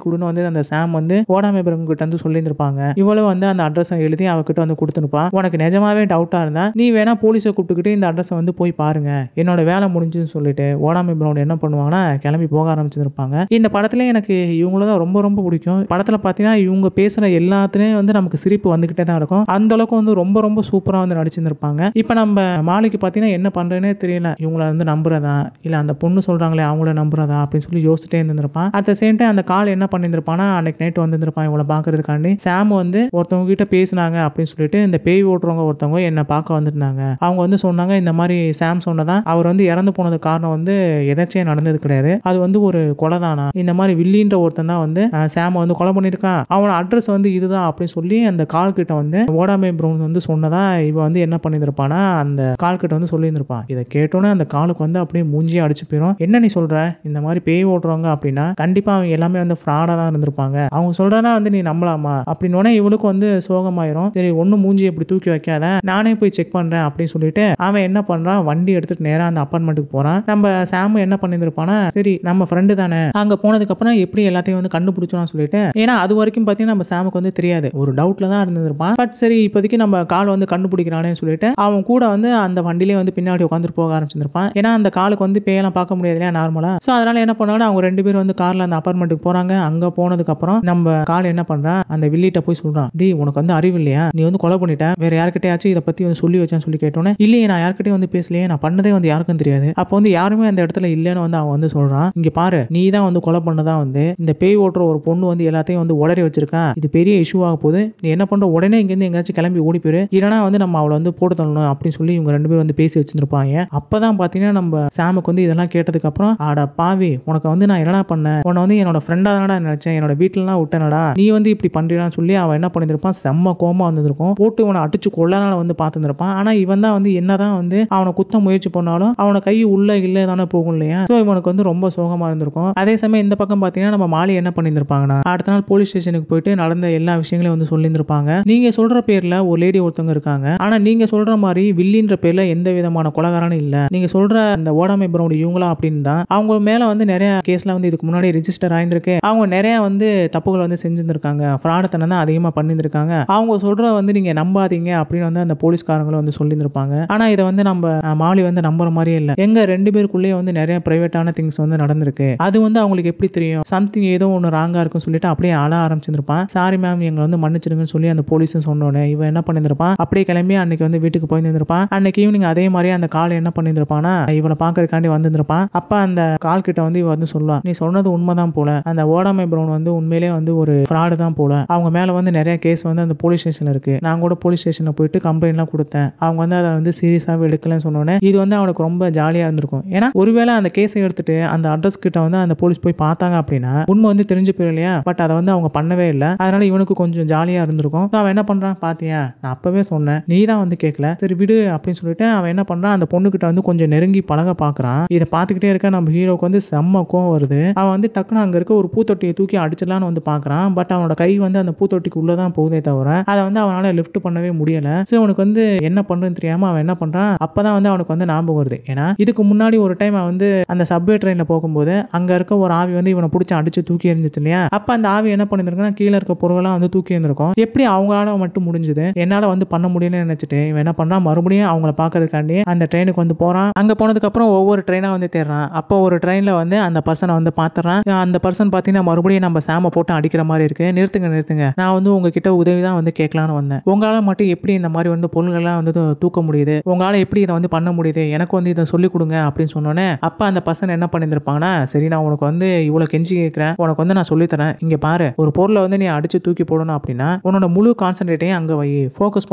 கொடுன்னு வந்து அந்த சாம் வந்து ஓடாமை பிரபு கிட்ட வந்து சொல்லியிருந்திருப்பாங்க. இவளும் வந்து அந்த அட்ரஸை எழுதி அவகிட்ட வந்து கொடுத்துருப்பா. உனக்கு நிஜமாவே டவுட்டா இருந்தா நீ வேணா போலீஸை கூப்பிட்டுக்கிட்டு இந்த அட்ரஸை வந்து போய் பாருங்க, என்னோட வேலை முடிஞ்சுன்னு சொல்லிட்டு ஓடாமை பிரவுன் என்ன பண்ணுவாங்கன்னா கிளம்பி போக ஆரம்பிச்சிருப்பாங்க. இந்த படத்துல எனக்கு இவங்கள தான் ரொம்ப ரொம்ப பிடிக்கும். படத்துல பாத்தீங்கன்னா இவங்க பேசுற எல்லாத்துலயும் வந்து நமக்கு சிரிப்பு வந்துகிட்டே தான் இருக்கும். அந்த அளவுக்கு வந்து ரொம்ப ரொம்ப சூப்பரா வந்து நடிச்சிருப்பாங்க. இப்ப நம்ம மாலிக்கு பாத்தீங்கன்னா என்ன பண்றேன்னே தெரியல, இவங்கள வந்து நம்புறதா இல்ல அந்த பொண்ணு சொல்றாங்களே அவங்கள நம்புறதா அப்படின்னு சொல்லி யோசிச்சுட்டே இருந்திருப்பான். அட் த சேம் டைம் அந்த கால் என்ன பண்ணிருப்பானா, அன்னைக்கு நைட் வந்திருப்பான் இவங்களை பாக்குறதுக்காண்டி. சாம் வந்து ஒருத்தவங்க கிட்ட பேசினாங்க அப்படின்னு சொல்லிட்டு இந்த பேய் ஓட்டுறவங்க ஒருத்தவங்க என்ன பார்க்க வந்திருந்தாங்க. அவங்க வந்து சொன்னாங்க இந்த மாதிரி சாம் சொன்னதா அவர் வந்து இறந்து போனது காரணம் வந்து எதாச்சியா நடந்தது கிடையாது, அது வந்து ஒரு கொலை தானா, இந்த மாதிரி வில்லின்ற ஒருத்தன் தான் வந்து சாம் வந்து கொலை பண்ணிருக்கான், அவனோட அட்ரஸ் வந்து இதுதான் அப்படின்னு சொல்லி அந்த கால் கிட்ட வந்து ஓடாமை பிரவுன் வந்து சொன்னதா இவ வந்து என்ன பண்ணிருப்பானா அந்த கால் கிட்ட வந்து சொல்லியிருந்திருப்பான். இதை கேட்டோன்னே அந்த காலுக்கு வந்து அப்படியே மூஞ்சியே அடிச்சு போயிடும். என்ன நீ சொல்ற, இந்த மாதிரி பேய் ஓட்டுறவங்க அப்படின்னா கண்டிப்பா அவங்க எல்லாமே வந்து ஃப்ராடா தான் இருந்திருப்பாங்க, அவங்க சொல்றனா வந்து நீ நம்பலாமா அப்படின்னு இவளுக்கு வந்து சோகமாயிரும். சரி ஒன்னும் மூஞ்சி இப்படி தூக்கி வைக்காத, நானே போய் செக் பண்றேன் அப்படின்னு சொல்லிட்டு அவன் என்ன பண்றான், வண்டி எடுத்துட்டு நேரா அந்த அப்பார்ட்மெண்ட்டுக்கு போறான். நம்ம சாம் என்ன பண்ணிருப்பானா, சரி நம்ம ஃப்ரெண்டு தானே, அங்க போனதுக்கு அப்புறம் எப்படி எல்லாத்தையும் வந்து கண்டுபிடிச்சோம்னு சொல்லிட்டு, ஏன்னா அது வரைக்கும் பாத்தீங்கன்னா நம்ம சாமுக்கு வந்து தெரியாது, ஒரு டவுட்ல தான் இருந்திருப்பான். பட் சரி இப்போதைக்கு நம்ம கால் வந்து கண்டுபிடிக்கிறானே சொல்லிட்டு அவன் கூட வந்து அந்த வண்டியிலே வந்து பின்னாடி உட்காந்துட்டு போக ஆரம்பிச்சிருப்பான். ஏன்னா அந்த காலுக்கு வந்து பேயெல்லாம் பார்க்க முடியாது இல்லையா நார்மலா. ஸோ அதனால என்ன பண்ணாங்கன்னா அவங்க 2 பேரும் வந்து கார்ல அந்த அப்பார்ட்மெண்ட்டுக்கு போறாங்க. அங்க போனதுக்கு அப்புறம் நம்ம கால் என்ன பண்றான், அந்த வில்லிட்ட போய் சொல்றான், டி உனக்கு வந்து அறிவு இல்லையா, நீ வந்து கொலை பண்ணிட்ட, வேற யார்கிட்டயாச்சும் இதை பத்தி வந்து சொல்லி வச்சான்னு சொல்லி கேட்டோன்னே, இல்லையே நான் யார்கிட்டயும் வந்து பேசலையே, நான் பண்ணதே வந்து யாருக்கும் தெரியாது, அப்போ வந்து யாருமே அந்த இடத்துல இல்லைன்னு வந்து அவன் வந்து சொல்றான். இங்க பாரு, நீ தான் வந்து கொலை பண்ணதான் வந்து இந்த பேய் ஓட்டுற ஒரு பொண்ணு வந்து எல்லாத்தையும் வந்து உளறி வச்சிருக்கான், இது பெரிய இஷ்யூ ஆக போகுது, நீ என்ன பண்ற உடனே இங்க இருந்து எங்கேயாச்சும் கிளம்பி ஓடி போயிரு, இல்லைனா வந்து நம்ம அவளை வந்து போட்டு தள்ளணும் அப்படின்னு சொல்லி இவங்க 2 பேரும் வந்து பேசி வச்சிருப்பாங்க. அப்பதான் பாத்தீங்கன்னா நம்ம சாமுக்கு வந்து இதெல்லாம் கேட்டதுக்கு அப்புறம், ஆட பாவி, உனக்கு வந்து நான் என்னடா பண்ணேன், உன்னை வந்து என்னோட ஃப்ரெண்டா தானடா நினைச்சேன், என்னோட வீட்டுலலாம் விட்டனடா, நீ வந்து இப்படி பண்றீன்னு சொல்லி அவன் என்ன பண்ணிருப்பான், செம்ம கோமா வந்திருக்கும், போட்டு இவனை அடிச்சு கொள்ளனால வந்து பார்த்துருப்பான். ஆனா இவன் தான் வந்து என்னதான் வந்து அவனை குத்த முயற்சி பண்ணாலும் அவனை கை உள்ள இல்ல தானே போகும் இல்லையா. ஸோ இவனுக்கு வந்து ரொம்ப சோகமா இருந்திருக்கும். அதே சமயம் இந்த பக்கம் பாத்தீங்கன்னா நம்ம மாலி என்ன பண்ணிருப்பாங்கன்னா, அடுத்த நாள் போலீஸ் ஸ்டேஷனுக்கு போயிட்டு நடந்த எல்லா விஷயங்களையும் வந்து சொல்லியிருந்திருப்பாங்க. நீங்க சொல்ற பேர்ல ஒரு லேடி ஒருத்தவங்க இருக்காங்க, ஆனா நீங்க சொல்ற மாதிரி வில்லின்ற பேர்ல எந்த விதமான கொலைகாரனும் இல்ல, நீங்க சொல்ற அந்த ஓடாமை பிரவுன் இவங்களா அப்படின்னு தான் அவங்க மேல வந்து நிறைய கேஸ்ல வந்து இதுக்கு முன்னாடி ரெஜிஸ்டர் ஆயிருந்திருக்கு, அவங்க நிறைய வந்து தப்புகள் வந்து செஞ்சிருந்திருக்காங்க, ஃப்ராடத்தனம் தான் அதிகமா பண்ணியிருக்காங்க, அவங்க சொல்ற வந்து நீங்க நம்பாதீங்க அப்படின்னு வந்து அந்த போலீஸ்காரங்களும் வந்து சொல்லியிருந்திருப்பாங்க. ஆனா இதை வந்து நம்ம மாலி வந்து நம்புற மாதிரியே இல்ல, எங்க 2 பேருக்குள்ளேயே வந்து நிறைய பிரைவேட்டான திங்ஸ் வந்து நடந்திருக்கு, அது வந்து அவங்களுக்கு எப்படி தெரியும், சம்திங் ஏதோ ஒன்று ராங்கா இருக்குன்னு சொல்லிட்டு அப்படியே அழ ஆரம்பிச்சிருப்பான். சாரி மேம் எங்களை வந்து மன்னிச்சிருங்கன்னு சொல்லி அந்த போலீஸும் சொன்னோன்னே இவன் என்ன பண்ணிருப்பான், அப்படியே கிளம்பி அன்னைக்கு வந்து வீட்டுக்கு போயிருந்திருப்பான். அன்னைக்கு ஈவினிங் அதே மாதிரி அந்த கால் என்ன பண்ணிருப்பானா, இவனை பாக்குறதுக்காண்டி வந்திருப்பான். அப்ப அந்த கால் கிட்ட வந்து இவ வந்து சொல்லுவான், நீ சொன்னது உண்மைதான் போல, அந்த ஓடாமை பிரவுன் வந்து உண்மையிலேயே வந்து ஒரு ஃப்ராடு தான் போல, அவங்க மேல வந்து நிறைய கேஸ் வந்து அந்த போலீஸ் ஸ்டேஷன்ல இருக்கு, நான் கூட போலீஸ் ஸ்டேஷன்ல போயிட்டு கம்ப்ளைண்ட்லாம் கொடுத்தேன், அவங்க வந்து அதை வந்து சீரியஸாவே எடுக்கலன்னு சொன்னோன்னே இது வந்து அவனுக்கு ரொம்ப ஜாலியா இருந்திருக்கும். ஏன்னா ஒருவேளை அந்த கேஸை எடுத்துட்டு அந்த அட்ரஸ் கிட்ட வந்து அந்த போலீஸ் போய் பார்த்தாங்க அப்படின்னா உண்மை வந்து தெரிஞ்சு போயிடும் இல்லையா. பட் அதை வந்து அவங்க பண்ணவே இல்லை, அதனால இவனுக்கு கொஞ்சம் ஜாலியா இருந்திருக்கும். அவன் என்ன பண்றான், பாத்தியா நான் அப்பவே சொன்னேன், நீ தான் வந்து கேட்கல, சரி விடு அப்படின்னு சொல்லிட்டு அவன் என்ன பண்றான், அந்த பொண்ணு கிட்ட வந்து கொஞ்சம் நெருங்கி பழக பாக்குறான். இதை பார்த்துக்கிட்டே இருக்க நம்ம ஹீரோக்கு வந்து செம்ம கோவம் வருது. அவன் வந்து டக்குனு அங்க இருக்க ஒரு பூத்தொட்டியை தூக்கி தூக்கி அடிச்சிடலான்னு வந்து பாக்குறான். பட் அவனோட கை வந்து அந்த பூத்தொட்டிக்கு உள்ளதான் போகுதே தவிர அதை வந்து அவனால லிஃப்ட் பண்ணவே முடியல. சோ அவனுக்கு வந்து என்ன பண்றதுன்னு தெரியாம அவன் என்ன பண்றான், அப்பதான் வந்து அவனுக்கு வந்து ஞாபகம் வருது. ஏன்னா இதுக்கு முன்னாடி ஒரு டைம் அவன் வந்து அந்த சப்வே ட்ரெயின்ல போகும்போது அங்க இருக்க ஒரு ஆவி வந்து இவனை பிடிச்சி அடிச்சு தூக்கி எறிஞ்சிச்சு இல்லையா. அப்ப அந்த ஆவி என்ன பண்ணிருக்குன்னா கீழே இருக்க பொருளெல்லாம் வந்து தூக்கி இருந்திருக்கும். எப்படி அவங்களால மட்டும் முடிஞ்சது, என்னால வந்து பண்ண முடியும்னு நினைச்சிட்டு இவன் என்ன பண்றான், மறுபடியும் அவங்கள பாக்குறதுக்காண்டி அந்த ட்ரெயினுக்கு வந்து போறான். அங்க போனதுக்கு அப்புறம் ஒவ்வொரு ட்ரெயினா வந்து தேடுறான். அப்போ ஒரு ட்ரெயின்ல வந்து அந்த பர்சனை வந்து பாத்துறான். அந்த பர்சன் பாத்தீங்கன்னா மறுபடியும் நம்ம சாம போட்டு அடிக்கிற மாதிரி இருக்கு. நிறுத்துங்க, நான் வந்து உங்ககிட்ட உதவி தான் வந்து கேட்கலான்னு வந்தேன். உங்களால மட்டும் எப்படி இந்த மாதிரி வந்து பொருள்கள்லாம் வந்து தூக்க முடியுது, உங்களால எப்படி இதை வந்து பண்ண முடியுது, எனக்கு வந்து இதை சொல்லிக் கொடுங்க அப்படின்னு சொன்னோன்னே அப்ப அந்த பர்சன் என்ன பண்ணியிருப்பாங்கன்னா, சரி நான் உனக்கு வந்து இவ்வளவு கெஞ்சி கேட்கிறேன், உனக்கு வந்து நான் சொல்லித்தரேன். இங்க பாரு, ஒரு பொருளை வந்து நீ அடிச்சு தூக்கி போடணும் அப்படின்னா உன்னோட முழு கான்சென்ட்ரேட்டையும் அங்க வை, ஃபோக்கஸ்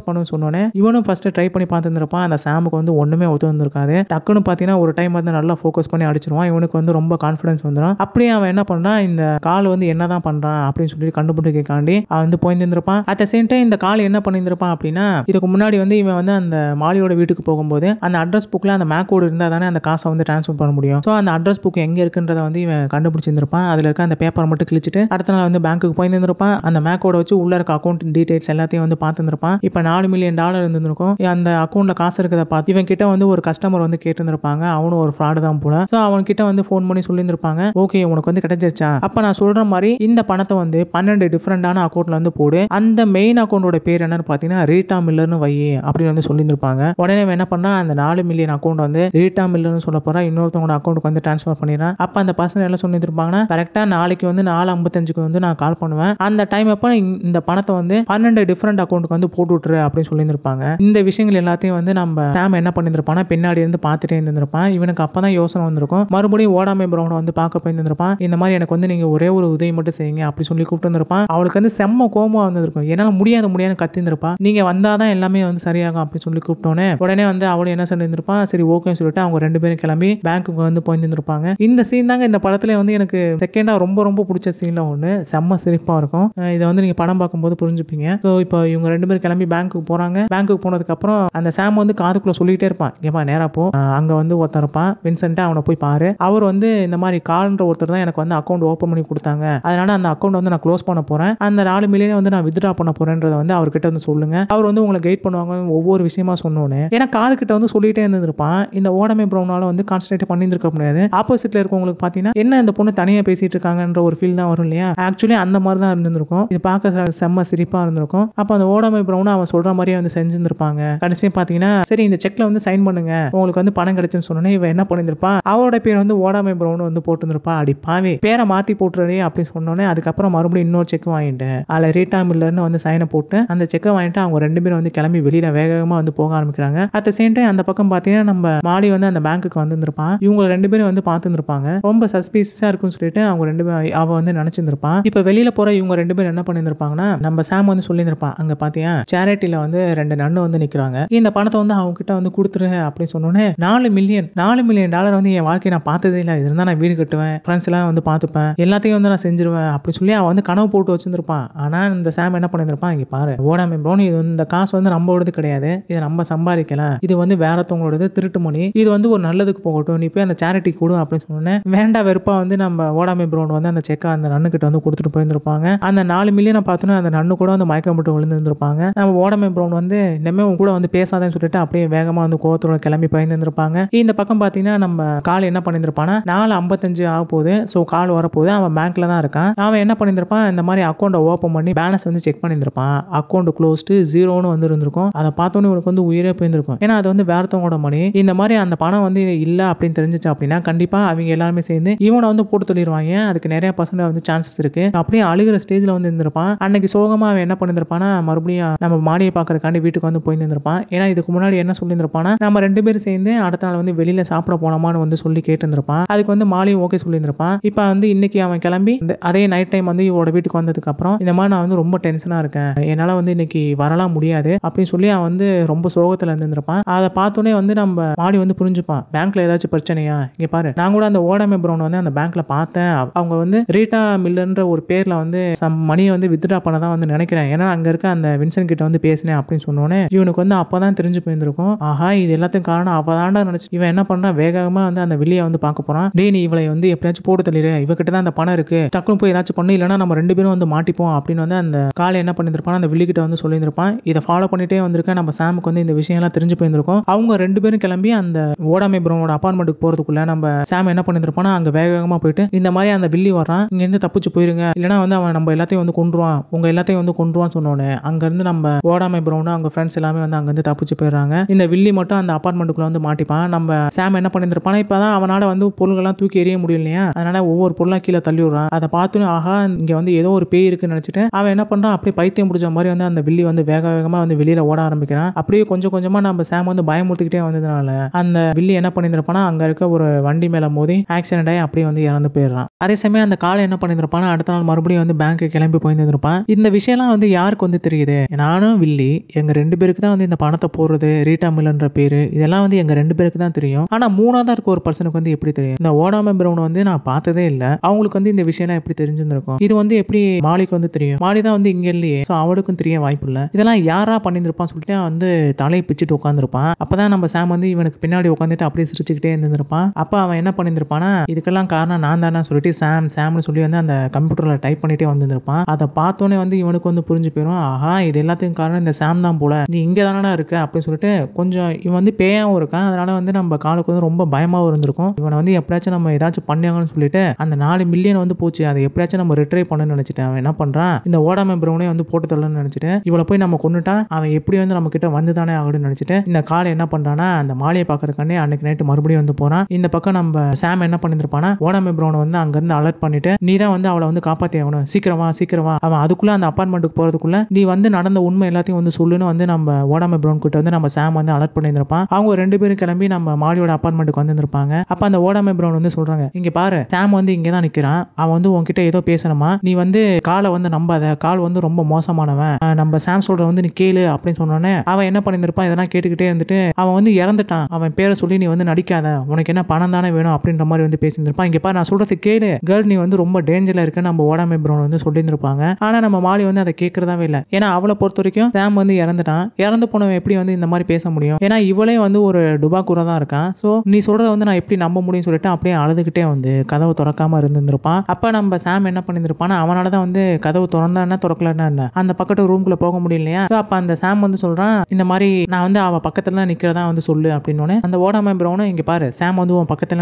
பண்ணு சொன்னோன்னே இவனும் ஃபர்ஸ்ட் ட்ரை பண்ணி பார்த்துருப்பான். அந்த சாமுக்கு வந்து ஒண்ணுமே ஒத்து வந்திருக்காது. டக்குன்னு பாத்தீங்கன்னா ஒரு டைம் வந்து நல்லா ஃபோக்கஸ் பண்ணி அடிச்சிருவான். இவனுக்கு வந்து ரொம்ப கான்ஃபிடன்ஸ் வந்துடும். அப்படியே அவன் என்ன பண்றான், இந்த கால் வந்து என்னதான் பண்றான் அப்படின்னு சொல்லி கண்டுபிடிக்காண்டி அவன் வந்து போயிருந்திருப்பான். அட் த சேம் டைம் இந்த கால் என்ன பண்ணியிருப்பான் அப்படின்னா, இதுக்கு முன்னாடி வந்து இவன் வந்து அந்த மாலியோட வீட்டுக்கு போகும்போது அந்த அட்ரஸ் புக்ல அந்த மேக் கோடு இருந்தா தானே அந்த காசை வந்து டிரான்ஸ்ஃபர் பண்ண முடியும். ஸோ அந்த அட்ரஸ் புக் எங்க இருக்குன்றத வந்து இவன் கண்டுபிடிச்சிருந்திருப்பான். அதுல இருக்க அந்த பேப்பரை மட்டும் கிழிச்சிட்டு அடுத்த நாள் வந்து பேங்க்குக்கு போயிருந்திருப்பான். அந்த மேக் கோட வச்சு உள்ள இருக்க அக்கௌண்ட் டீடைல்ஸ் எல்லாத்தையும் வந்து பார்த்துருப்பான். இப்போ $4 மில்லியன் இருந்திருக்கும். அந்த அக்கௌண்ட்ல காசு இருக்கிறத பார்த்து இவன் கிட்ட வந்து ஒரு கஸ்டமர் வந்து கேட்டிருந்திருப்பாங்க. அவனும் ஒரு ஃப்ராடு தான் போல. ஸோ அவன் கிட்ட வந்து ஃபோன் பண்ணி சொல்லியிருந்திருப்பாங்க, ஓகே உனக்கு வந்து கிடைச்சிருச்சா, அப்ப நான் சொல்ற மாதிரி இந்த பணத்தை வந்து 12 டிஃபரெண்டான அக்கௌண்ட்ல வந்து போடு, அந்த மெயின் அக்கௌண்டோட பேர் என்னன்னு பாத்தீங்கன்னா ரீட்டா மில்லர்னு வை அப்படின்னு வந்து சொல்லியிருந்திருப்பாங்க. உடனே என்ன பண்ணா அந்த 4 மில்லியன் அக்கௌண்ட் வந்து ரீட்டா மில்லர்னு சொல்ல போறா இன்னொருத்தவங்களோட அக்கௌண்ட்டுக்கு வந்து டிரான்ஸ்ஃபர் பண்ணிடுறான். அப்ப அந்த பர்சன் எல்லாம் சொல்லியிருப்பாங்கன்னா, கரெக்டா நாளைக்கு வந்து 4:55க்கு வந்து நான் கால் பண்ணுவேன், அந்த டைம் அப்ப இந்த பணத்தை வந்து 12 டிஃபரெண்ட் அக்கௌண்ட்டுக்கு வந்து போட்டு விட்டுரு அப்படின்னு சொல்லியிருப்பாங்க. இந்த விஷயங்கள் எல்லாத்தையும் வந்து நம்ம சாம் என்ன பண்ணியிருப்பானா பின்னாடி இருந்து பார்த்துட்டே இருந்திருப்பான். இவனுக்கு அப்பதான் யோசனை வந்திருக்கும். மறுபடியும் ஓடாமை பிரவுனை வந்து பார்க்க போயிருந்திருப்பான். இந்த மாதிரி எனக்கு வந்து நீங்க ஒரே ஒரு உதவி மட்டும் செய்யுங்க அப்படி சொல்லி கூப்பிட்டு வந்திருப்பான். அவளுக்கு வந்து செம்ம கோபமா வந்திருக்கும். என்னால முடியாது கத்திருந்திருப்பா. நீங்க வந்தாதான் எல்லாமே வந்து சரியாகும் அப்படின்னு சொல்லி கூப்பிட்டோன்னே உடனே வந்து அவளும் என்ன சொல்லியிருந்திருப்பான், சரி ஓகேன்னு சொல்லிட்டு அவங்க 2 பேரும் கிளம்பி பேங்க்குக்கு வந்து போயிருந்திருப்பாங்க. இந்த சீன் தாங்க இந்த படத்துல வந்து எனக்கு செகண்டா ரொம்ப பிடிச்ச சீன்ல ஒண்ணு. செம்ம சிரிப்பா இருக்கும். இதை வந்து நீங்க படம் பார்க்கும்போது புரிஞ்சுப்பீங்க. ஸோ இப்போ இவங்க 2 பேரும் கிளம்பி பேங்க்குக்கு போறாங்க. பேங்க்குக்கு போனதுக்கு அப்புறம் அந்த சாம் வந்து காதுக்குள்ள சொல்லிட்டே இருப்பான், ஏப்பா நேரா போ, அங்க வந்து ஒருத்தர் இருப்பான் வின்சென்ட், அவனை போய் பாரு, அவர் வந்து இந்த மாதிரி கால்ன்ற ஒருத்தர் தான் எனக்கு வந்து அக்கௌண்ட் ஓப்பன் பண்ணி கொடுத்தாங்க, அதனால அந்த அக்கௌண்ட் வந்து நான் க்ளோஸ் பண்ண போறேன், அந்த 4 மில்லியன் வந்து நான் வித்ட்ரா பண்ண போறேன்றதை வந்து அவர்கிட்ட வந்து சொல்லுங்க, அவர் வந்து உங்களை கைட் பண்ணுவாங்க ஒவ்வொரு விஷயமா சொன்னோன்னு. ஏன்னா காது கிட்ட வந்து சொல்லிட்டே இருந்திருப்பான். இந்த ஓடமை பிரவுனால வந்து கான்சன்ட்ரேட் பண்ணியிருக்க முடியாது. ஆப்போசிட்ல இருக்கவங்களுக்கு பாத்தீங்கன்னா என்ன இந்த பொண்ணு தனியா பேசிட்டு இருக்காங்கன்ற ஒரு ஃபீல் தான் வரும் இல்லையா. ஆக்சுவலி அந்த மாதிரி தான் இருந்திருக்கும். இது பார்க்க செம்ம சிரிப்பா இருந்திருக்கும். அப்ப அந்த ஓடமை பிரவுன் அவன் சொல்ற மாதிரியே வந்து செஞ்சிருந்திருப்பாங்க. கடைசியா பாத்தீங்கன்னா சரி இந்த செக்ல வந்து சைன் பண்ணுங்க உங்களுக்கு வந்து பணம் கிடைச்சுன்னு சொன்னோன்னே இவன் என்ன பண்ணிருப்பா, அவரோட பேர் வந்து ஓடாமை பிரவுன் வந்து போட்டுருப்பா. அடி பாவே பேரை மாத்தி போட்டுறே அப்படின்னு சொன்னோன்னே அதுக்கப்புறம் மறுபடியும் இன்னொரு செக் வாங்கிட்டு அதுல ரீட்டா மில்லர்னு வந்து சைனை போட்டு அந்த செக்கை வாங்கிட்டு அவங்க 2 பேரும் வந்து கிளம்பி வெளியில வேகமா வந்து போக ஆரம்பிக்கிறாங்க. அட் த சேம் டைம் அந்த பக்கம் பாத்தீங்கன்னா நம்ம மாலி வந்து அந்த பேங்க்குக்கு வந்திருப்பான். இவங்க 2 பேரும் வந்து பார்த்துருப்பாங்க. ரொம்ப சஸ்பீஷியஸா இருக்குன்னு சொல்லிட்டு அவங்க 2 பேரும் அவ வந்து நினைச்சிருப்பான். இப்ப வெளியில போற இவங்க 2 பேரும் என்ன பண்ணிருப்பாங்கன்னா, நம்ம சாம் வந்து சொல்லியிருப்பான், அங்க பாத்தியா சேரிட்டில வந்து 2 நன்னு வந்து நிக்கிறாங்க, இந்த பணத்தை வந்து அவங்க கிட்ட வந்து கொடுத்துரு அப்படின்னு சொன்னோன்னே $4 மில்லியன் வந்து என் வாழ்க்கையை நான் பார்த்ததே இல்லை, இது இருந்தா நான் வீடு கட்டுவேன், ஃப்ரெண்ட்ஸ் எல்லாம் வந்து பார்த்துப்பேன், எல்லாத்தையும் வந்து நான் செஞ்சிருவேன் அப்படி சொல்லி அவன் வந்து கனவு போட்டு வச்சிருப்பான். ஆனா இந்த சாம் என்ன பண்ணிருப்பான், இங்க பாரு ஓடாமை ப்ரௌன், இது இந்த காசு வந்து நம்மளோடது கிடையாது, இதை நம்ம சம்பாதிக்கலாம், இது வந்து வேறத்தவங்களோடது, திருட்டு மணி, இது வந்து ஒரு நல்லதுக்கு போகட்டும், நீ போய் அந்த சேரிட்டி கொடு அப்படின்னு சொன்னேன். வேண்டாம் வெறுப்பா வந்து நம்ம ஓடாமை ப்ரௌன் வந்து அந்த செக்கை அந்த நன்னு கிட்ட வந்து கொடுத்துட்டு போயிருந்திருப்பாங்க. அந்த 4 மில்லியனை பார்த்தோன்னா அந்த நன்னு கூட வந்து மயக்கம் போட்டு விழுந்திருந்திருப்பாங்க. நம்ம ஓடாமை ப்ரௌன் வந்து இனிமே கூட வந்து பேசாதேன்னு சொல்லிட்டு அப்படியே வேகமா வந்து கோவத்தோட கிளம்பி போயிருந்திருப்பாங்க. இந்த பக்கம் பாத்தீங்கன்னா நம்ம கால் என்ன பண்ணிருப்பானா 4:55 ஆக போகுது. ஸோ கால் வரப்போகுது. அவன் பேங்க்ல தான் இருக்கான். அவன் என்ன பண்ணிருப்பான், இந்த மாதிரி அக்கௌண்ட்டை ஓப்பன் பண்ணி பேலன்ஸ் வந்து செக் பண்ணியிருப்பான். அக்கௌண்ட் க்ளோஸ்டு 0ன்னு வந்து இருந்திருக்கும். அதை பார்த்தோன்னே உனக்கு வந்து உயிரே போயிருந்திருக்கும். ஏன்னா அது வந்து வேறத்தவங்களோட மணி. இந்த மாதிரி அந்த பணம் வந்து இல்லை அப்படின்னு தெரிஞ்சிச்சு அப்படின்னா கண்டிப்பா அவங்க எல்லாருமே சேர்ந்து இவனை வந்து போட்டு சொல்லிடுவாங்க. அதுக்கு நிறைய பர்சன்ட் வந்து சான்சஸ் இருக்கு. அப்படியே அழுகிற ஸ்டேஜ்ல வந்து இருந்திருப்பான். அன்னைக்கு சோகமா அவன் என்ன பண்ணிருப்பானா மறுபடியும் நம்ம மாடியை பார்க்கறதுக்காண்டி வீட்டுக்கு வந்து போயிருந்திருப்பான். ஏன்னா இதுக்கு முன்னாடி என்ன சொல்லியிருப்பானா, நம்ம 2 பேரும் சேர்ந்து அடுத்த நாள் வந்து வெளியில சாப்பிட போனோமான்னு வந்து சொல்லி கேட்டிருந்திருப்பான். அதுக்கு வந்து மாலியும் ஓகே சொல்லியிருந்திருப்பான். இப்போ வந்து இன்னைக்கு அவன் கிளம்பி அதே நைட் டைம் வந்து இவரோட வீட்டுக்கு வந்ததுக்கு அப்புறம் இந்த மாதிரி நான் வந்து ரொம்ப டென்ஷனா இருக்கேன், என்னால வந்து இன்னைக்கு வரலாம் முடியாது அப்படின்னு சொல்லி அவன் வந்து ரொம்ப சோகத்துல இருந்திருப்பான். அதை பார்த்தோன்னே வந்து நம்ம மாடி வந்து புரிஞ்சுப்பான், பேங்க்ல ஏதாச்சும் பிரச்சனையா, இங்க பாரு நான் கூட அந்த ஓடாமை பிரவுன் வந்து அந்த பேங்க்ல பார்த்தேன், அவங்க வந்து ரீட்டா மில்லர்ன்ற ஒரு பேர்ல வந்து மணியை வந்து வித்ட்ரா பண்ண தான் வந்து நினைக்கிறேன், ஏன்னா அங்க இருக்க அந்த வின்சென்ட் கிட்ட வந்து பேசினேன் அப்படின்னு சொன்னோன்னே இவனுக்கு வந்து அப்பதான் தெரிஞ்சு போயிருந்திருக்கும். ஆஹா இது எல்லாத்துக்கும் காரணம் அவதாண்டா நினைச்சு இவன் என்ன பண்றான், வேகமா வந்து அந்த வில்லியை வந்து பார்க்க போறான். டே நீ இவளை வந்து எப்படியாச்சும் போட்டு தள்ளிடு, இவகிட்ட தான் அந்த பணம் இருக்கு, டக்குனு போய் ஏதாச்சும் பண்ணு, இல்லைன்னா நம்ம 2 பேரும் வந்து மாட்டிப்போம் அப்படின்னு வந்து அந்த காலை என்ன பண்ணியிருப்பான், அந்த வில்லி கிட்ட வந்து சொல்லியிருப்பான். இதை ஃபாலோ பண்ணிட்டே வந்திருக்க நம்ம சாமுக்கு வந்து இந்த விஷயம் எல்லாம் தெரிஞ்சு போயிருந்திருக்கும். அவங்க 2 பேரும் கிளம்பி அந்த ஓடாமை ப்ரௌனோட அபார்ட்மெண்ட்டுக்கு போறதுக்குள்ள நம்ம சாம் என்ன பண்ணியிருப்பானா அங்க வேக வேகமா போயிட்டு இந்த மாதிரி அந்த வில்லி வரான், இங்க இருந்து தப்பிச்சு போயிருங்க, இல்லைன்னா வந்து அவன் நம்ம எல்லாத்தையும் வந்து கொன்றுவான், உங்க எல்லாத்தையும் வந்து கொன்றுவான்னு சொன்னோன்னே அங்க இருந்து நம்ம ஓடாமை ப்ரௌன் அவங்க ஃப்ரெண்ட்ஸ் எல்லாமே வந்து அங்க இருந்து தப்பிச்சு போயிடுறாங்க. இந்த வில்லி மட்டும் அந்த அபார்ட்மெண்ட்டுக்குள்ள வந்து மாட்டிப்பான். நம்ம சாம் என்ன பண்ணியிருப்பானா இப்பதான் அவனால வந்து பொருள்கள்லாம் தூக்கி எறிய முடியலையா, அதனால ஒவ்வொரு பொருளா கீழே தள்ளி விடுறான். அதை பார்த்து ஆஹா இங்க வந்து ஏதோ ஒரு பேய் இருக்குன்னு நினைச்சிட்டு அவன் என்ன பண்றான், அப்படியே பைத்தியம் பிடிச்ச மாதிரி வந்து அந்த வில்லி வந்து வேக வேகமா வந்து வெளியில ஓட ஆரம்பிக்கிறான். அப்படியே கொஞ்சம் கொஞ்சமா நம்ம சாம் வந்து பயமுறுத்திக்கிட்டே வந்ததுனால அந்த வில்லி என்ன பண்ணியிருப்பானா அங்க இருக்க ஒரு வண்டி மேல மோதி ஆக்சிடென்ட் ஆகி அப்படியே வந்து இறந்து போயிடுறான். அதே சமயம் அந்த காலை என்ன பண்ணியிருப்பானா அடுத்த நாள் மறுபடியும் வந்து பேங்க்கு கிளம்பி போயிருந்திருப்பான். இந்த விஷயம்லாம் வந்து யாருக்கு வந்து தெரியுது, நானும் வில்லி எங்க 2 பேருக்கு தான் வந்து இந்த பணத்தை போடுறது, ரீட்டா மில்ன்ற பேரு, இதெல்லாம் வந்து எங்க 2 பேருக்கு தான் தெரியும். ஆனா மூணாவதா இருக்க ஒரு பர்சனுக்கு வந்து எப்படி தெரியும், இந்த ஓடாம பிரவுன் வந்து நான் பார்த்ததே இல்லை, அவங்களுக்கு வந்து இந்த விஷயம் எப்படி தெரிஞ்சிருக்கும், இது வந்து எப்படி மாலிக்கு வந்து தெரியும், மாலி தான் வந்து இங்க இல்லையே, ஸோ அவளுக்கும் தெரிய வாய்ப்பு இல்லை, இதெல்லாம் யாரா பண்ணியிருப்பான்னு சொல்லிட்டு வந்து தலையை பிச்சுட்டு உட்காந்துருப்பான். அப்பதான் நம்ம சாம் வந்து இவனுக்கு பின்னாடி உட்காந்துட்டு அப்படியே சிரிச்சுக்கிட்டே இருந்திருப்பான். அப்ப அவன் என்ன பண்ணியிருப்பானா இதுக்கெல்லாம் காரணம் நான் தானே சொல்லிட்டு சாம்னு சொல்லி வந்து அந்த கம்ப்யூட்டர்ல டைப் பண்ணிட்டே வந்திருப்பான். அதை பார்த்தோன்னே வந்து இவனுக்கு வந்து புரிஞ்சு போயிடும், ஆஹா இது எல்லாத்துக்கும் காரணம் இந்த சாம் தான் போல, நீ இங்க தானடா இருக்க அப்படின்னு சொல்லிட்டு கொஞ்சம் இவன் வந்து பேயாவும் இருக்கான். அதனால வந்து நம்ம காலுக்கு வந்து ரொம்ப பயமாவும் இருந்திருக்கும். இவனை வந்து எப்படியாச்சும் நம்ம ஏதாச்சும் பண்ணியாங்கன்னு சொல்லிட்டு அந்த 4 மில்லியன் வந்து போச்சு, அதை எப்படியாச்சும் நம்ம ரிட்ரைவ் பண்ணணும்னு நினைச்சிட்டு அவன் என்ன பண்றான், இந்த ஓடாம பிரவுனே வந்து போட்டு தள்ளணும்னு நினைச்சிட்டு இவளை போய் நம்ம கொண்டுட்டா அவன் எப்படி வந்து நம்ம கிட்ட வந்து தானே ஆகணும்னு நினைச்சிட்டு இந்த காலை என்ன பண்றானா அந்த மாலையை பாக்குறதுக்காண்டி அன்னைக்கு நைட்டு மறுபடியும் வந்து போறான். இந்த பக்கம் நம்ம சாம் என்ன பண்ணிருப்பானா ஓடாம பிரவுனை வந்து அங்க இருந்து அலர்ட் பண்ணிட்டு நீ தான் வந்து அவளை வந்து காப்பாத்தி ஆகணும், சீக்கிரமா அவன் அதுக்குள்ள அந்த அபார்ட்மெண்ட்டுக்கு போறதுக்குள்ள நீ வந்து நடந்த உண்மை எல்லாத்தையும் வந்து சொல்லுன்னு வந்து நம்ம ஓடாம பிரவுன் கிட்ட வந்து நம்ம சாம் வந்து அலர்ட் பண்ணியிருப்பான். அவங்க 2 பேரும் கிளம்பி நம்ம மாலியோட அபார்ட்மெண்ட்டுக்கு வந்திருப்பாங்க. அப்ப அந்த ஓடாம பிரவுன் வந்து சொல்றாங்க, இங்க பாரு சாம் வந்து இங்க தான் நிக்கிறான், அவன் வந்து உன்கிட்ட ஏதோ பேசணுமா, நீ வந்து காலை வந்து நம்பாத, கால் வந்து ரொம்ப மோசமானவன், நம்ம சாம் சொல்ற வந்து நீ கேளு அப்படின்னு சொன்னோன்னே அவன் என்ன பண்ணியிருப்பான், இதெல்லாம் கேட்டுக்கிட்டே இருந்துட்டு அவன் வந்து இறந்துட்டான், அவன் பேரை சொல்லி நீ வந்து நடிக்காத, உனக்கு என்ன பணம் தானே வேணும் அப்படின்ற மாதிரி வந்து பேசியிருப்பான். இங்க பாரு நான் சொல்றது கேளு கேர்ள், நீ வந்து ரொம்ப டேஞ்சர்ல இருக்க நம்ம ஓடாம பிரவுன் வந்து சொல்லியிருப்பாங்க. ஆனா நம்ம மாலி வந்து அதை கேட்கறதாவே இல்லை. ஏன்னா அவளை பொறுத்த வரைக்கும் சாம் வந்து இறந்துட்டான், இறந்து போனவன் எப்படி வந்து இந்த மாதிரி பேச முடியும், ஏன்னா இவளே வந்து ஒரு டுபாக்கூரா தான் இருக்கான், சோ நீ சொல்றத வந்து நான் எப்படி நம்ப முடியும் சொல்லிட்டு அப்படியே அழுதுகிட்டே வந்து கதவு திறக்காம இருந்திருப்பான். அப்ப நம்ம சாம் என்ன பண்ணியிருப்பான், அவனால தான் வந்து கதவு திறந்தா திறக்கலன்னா என்ன அந்த பக்கத்து ரூம்குள்ள போக முடியலையா. சோ அப்ப அந்த சாம் வந்து சொல்றான், இந்த மாதிரி நான் வந்து அவ பக்கத்துல தான் நிக்கிறதா வந்து சொல்லு அப்படின்னு. அந்த ஓடாம பிரவுனும் இங்க பாரு சாம் வந்து உன் பக்கத்துல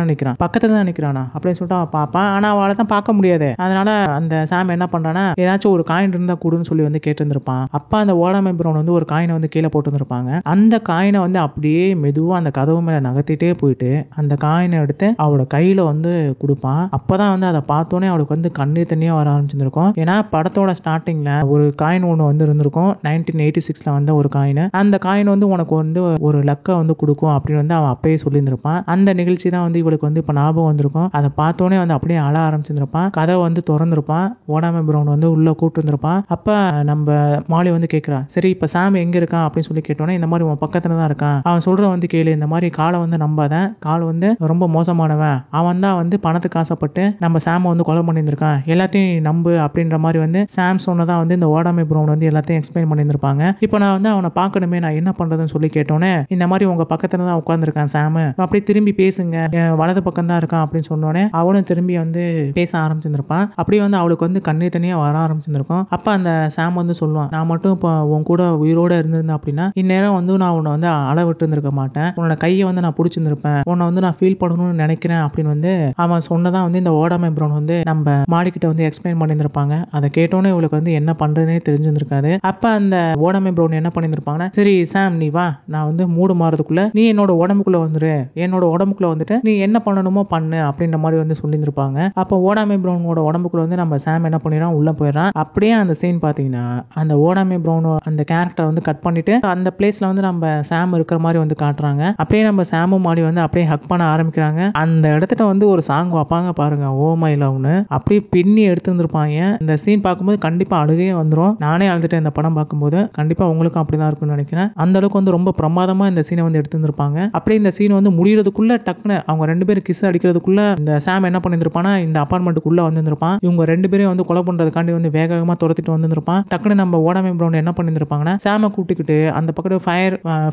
தான் நிக்கிறானா அப்படின்னு சொல்லிட்டு அவன் பாப்பான். ஆனா அவளை தான் பார்க்க முடியாது. அதனால அந்த சாம் என்ன பண்றானா ஏதாச்சும் ஒரு காயின் இருந்தா கூடுன்னு சொல்லி வந்து கேட்டு இருந்திருப்பான். அப்ப அந்த ஓடாம பிரவுன் வந்து ஒரு காயினை வந்து கீழே போட்டு இருந்திருப்பாங்க. அந்த காயினை வந்து அப்படியே மெதுவா அந்த கதவு மேல நகர்த்திட்டே போயிட்டு அந்த காயினை எடுத்து அவளோட கையில வந்து கொடுப்பான். அப்பதான் வந்து அதை பார்த்தோன்னே அவளுக்கு வந்து கண்ணீர் தண்ணியா வர ஆரம்பிச்சிருக்கும். ஏன்னா படத்தோட ஸ்டார்டிங்ல ஒரு காயின் ஒன்று வந்து இருந்திருக்கும், 1986ல வந்த ஒரு காயின். அந்த காயின் வந்து உனக்கு வந்து ஒரு லக்கை வந்து கொடுக்கும் அப்படின்னு வந்து அவன் அப்பயே சொல்லியிருந்திருப்பான். அந்த நிகழ்ச்சி தான் வந்து இவளுக்கு வந்து இப்ப ஞாபகம் வந்திருக்கும். அதை பார்த்தோன்னே வந்து அப்படியே அழ ஆரம்பிச்சிருப்பான். கதை வந்து திறந்திருப்பான். ஓடாம பிரவுன் வந்து உள்ள கூப்பிட்டு இருந்திருப்பான். அப்ப நம்ம மாலி வந்து கேட்கிறான், சரி இப்ப சாம் எங்க இருக்கான் அப்படின்னு சொல்லி கேட்டோன்னே இந்த மாதிரி உன் பக்கத்துல தான் இருக்கான், அவன் சொல்ற வந்து கேளு, இந்த மாதிரி காலை வந்து நம்பாத, கால் வந்து ரொம்ப மோசமானவன், அவன் தான் வந்து பணத்துக்கு ஆசைப்பட்டு நம்ம சாம் வந்து கொலை பண்ணியிருந்திருக்கான், எல்லாத்தையும் நம்பு அப்படின்ற மாதிரி வந்து சாம் சொன்னதா வந்து இந்த ஓடாமை பிரவுன் வந்து எல்லாத்தையும் எக்ஸ்பிளைன் பண்ணியிருந்திருப்பாங்க. இப்போ நான் வந்து அவனை பார்க்கணுமே, நான் என்ன பண்றதுன்னு சொல்லி கேட்டோன்னே இந்த மாதிரி உங்க பக்கத்துல தான் உட்காந்துருக்கான் சாம், அப்படியே திரும்பி பேசுங்க, வலது பக்கம் தான் இருக்கான் அப்படின்னு சொன்னோன்னே அவனும் திரும்பி வந்து பேச ஆரம்பிச்சிருந்திருப்பான். அப்படியே வந்து அவளுக்கு வந்து கண்ணீர் தனியா வர ஆரம்பிச்சிருந்திருக்கும். அப்ப அந்த சாம் வந்து சொல்லுவான், நான் மட்டும் இப்போ உன் கூட உயிரோட இருந்திருந்தேன் அப்படின்னா இந்நேரம் வந்து நான் உன்னை வந்து அள விட்டு இருந்திருக்க மாட்டேன், உன்னோட கையை வந்து நான் பிடிச்சிருந்திருப்பேன், உன்னை வந்து நான் ஃபீல் பண்ணணும்னு நினைக்கிறேன் அப்படின்னு வந்து அவன் சொன்னதான் வந்து இந்த ஓடாமை பிரவுன் வந்து நம்ம மாடிக்கிட்ட வந்து எக்ஸ்பிளைன் பண்ணியிருந்திருப்பாங்க. அதை கேட்டோன்னே இவளுக்கு வந்து என்ன பண்றதுனே தெரிஞ்சிருந்திருக்காது. அப்ப அந்த ஓடாமை பிரவுன் என்ன பண்ணியிருந்திருப்பாங்கன்னா, சரி சாம் நீ வா, நான் வந்து மூடு மாறதுக்குள்ள நீ என்னோட உடம்புக்குள்ள வந்துரு, என்னோட உடம்புக்குள்ள வந்துட்டு நீ என்ன பண்ணணுமோ பண்ணு அப்படின்ற மாதிரி வந்து சொல்லியிருந்திருப்பாங்க. அப்போ ஓடாமை பிரவுனோட உடம்புக்குள்ள வந்து நம்ம சாம் என்ன பண்ணிடுறான், உள்ள போயிடறான். அப்படியே அந்த சீன் பாத்தீங்கன்னா அந்த ஓடாமை பிரவுன் அந்த கேரக்டர் வந்து கட் பண்ணிட்டு அந்த பிளேஸ்ல வந்து நம்ம சாம் இருக்கிற மாதிரி வந்து காட்டுறாங்க. அப்படியே நம்ம சாமும் மாடி வந்து அப்படியே ஹக் பண்ண ஆரம்பிக்கிறாங்க. அந்த இடத்துல வந்து ஒரு சாங் வைப்பாங்க பாருங்க, ஓ மை லவ்னு, அப்படியே பின்னி எடுத்துருந்துருப்பாங்க. இந்த சீன் பார்க்கும்போது கண்டிப்பா அழுகையே வந்துடும். நானே அழுதுட்டேன் இந்த படம் பார்க்கும்போது. கண்டிப்பா உங்களுக்கும் அப்படிதான் இருக்கும்னு நினைக்கிறேன். அந்த அளவுக்கு வந்து ரொம்ப பிரமாதமா இந்த சீனை வந்து எடுத்துருந்துருப்பாங்க. அப்படியே இந்த சீன் வந்து முடியறதுக்குள்ள டக்குன்னு அவங்க 2 பேரும் கிஸ் அடிக்கிறதுக்குள்ள இந்த சாம் என்ன பண்ணிருப்பானா இந்த அபார்ட்மெண்ட்டுக்குள்ள வந்திருப்பான். இவங்க 2 பேரையும் வந்து கொலை பண்றதுக்காண்டி வந்து வேக வேகமா துரத்திட்டு வந்திருப்பான். டக்குன்னு நம்ம ஓடாமை பிரவுன் என்ன பண்ணிருப்பாங்கன்னா சாம கூட்டிக்கிட்டு அந்த பக்கத்து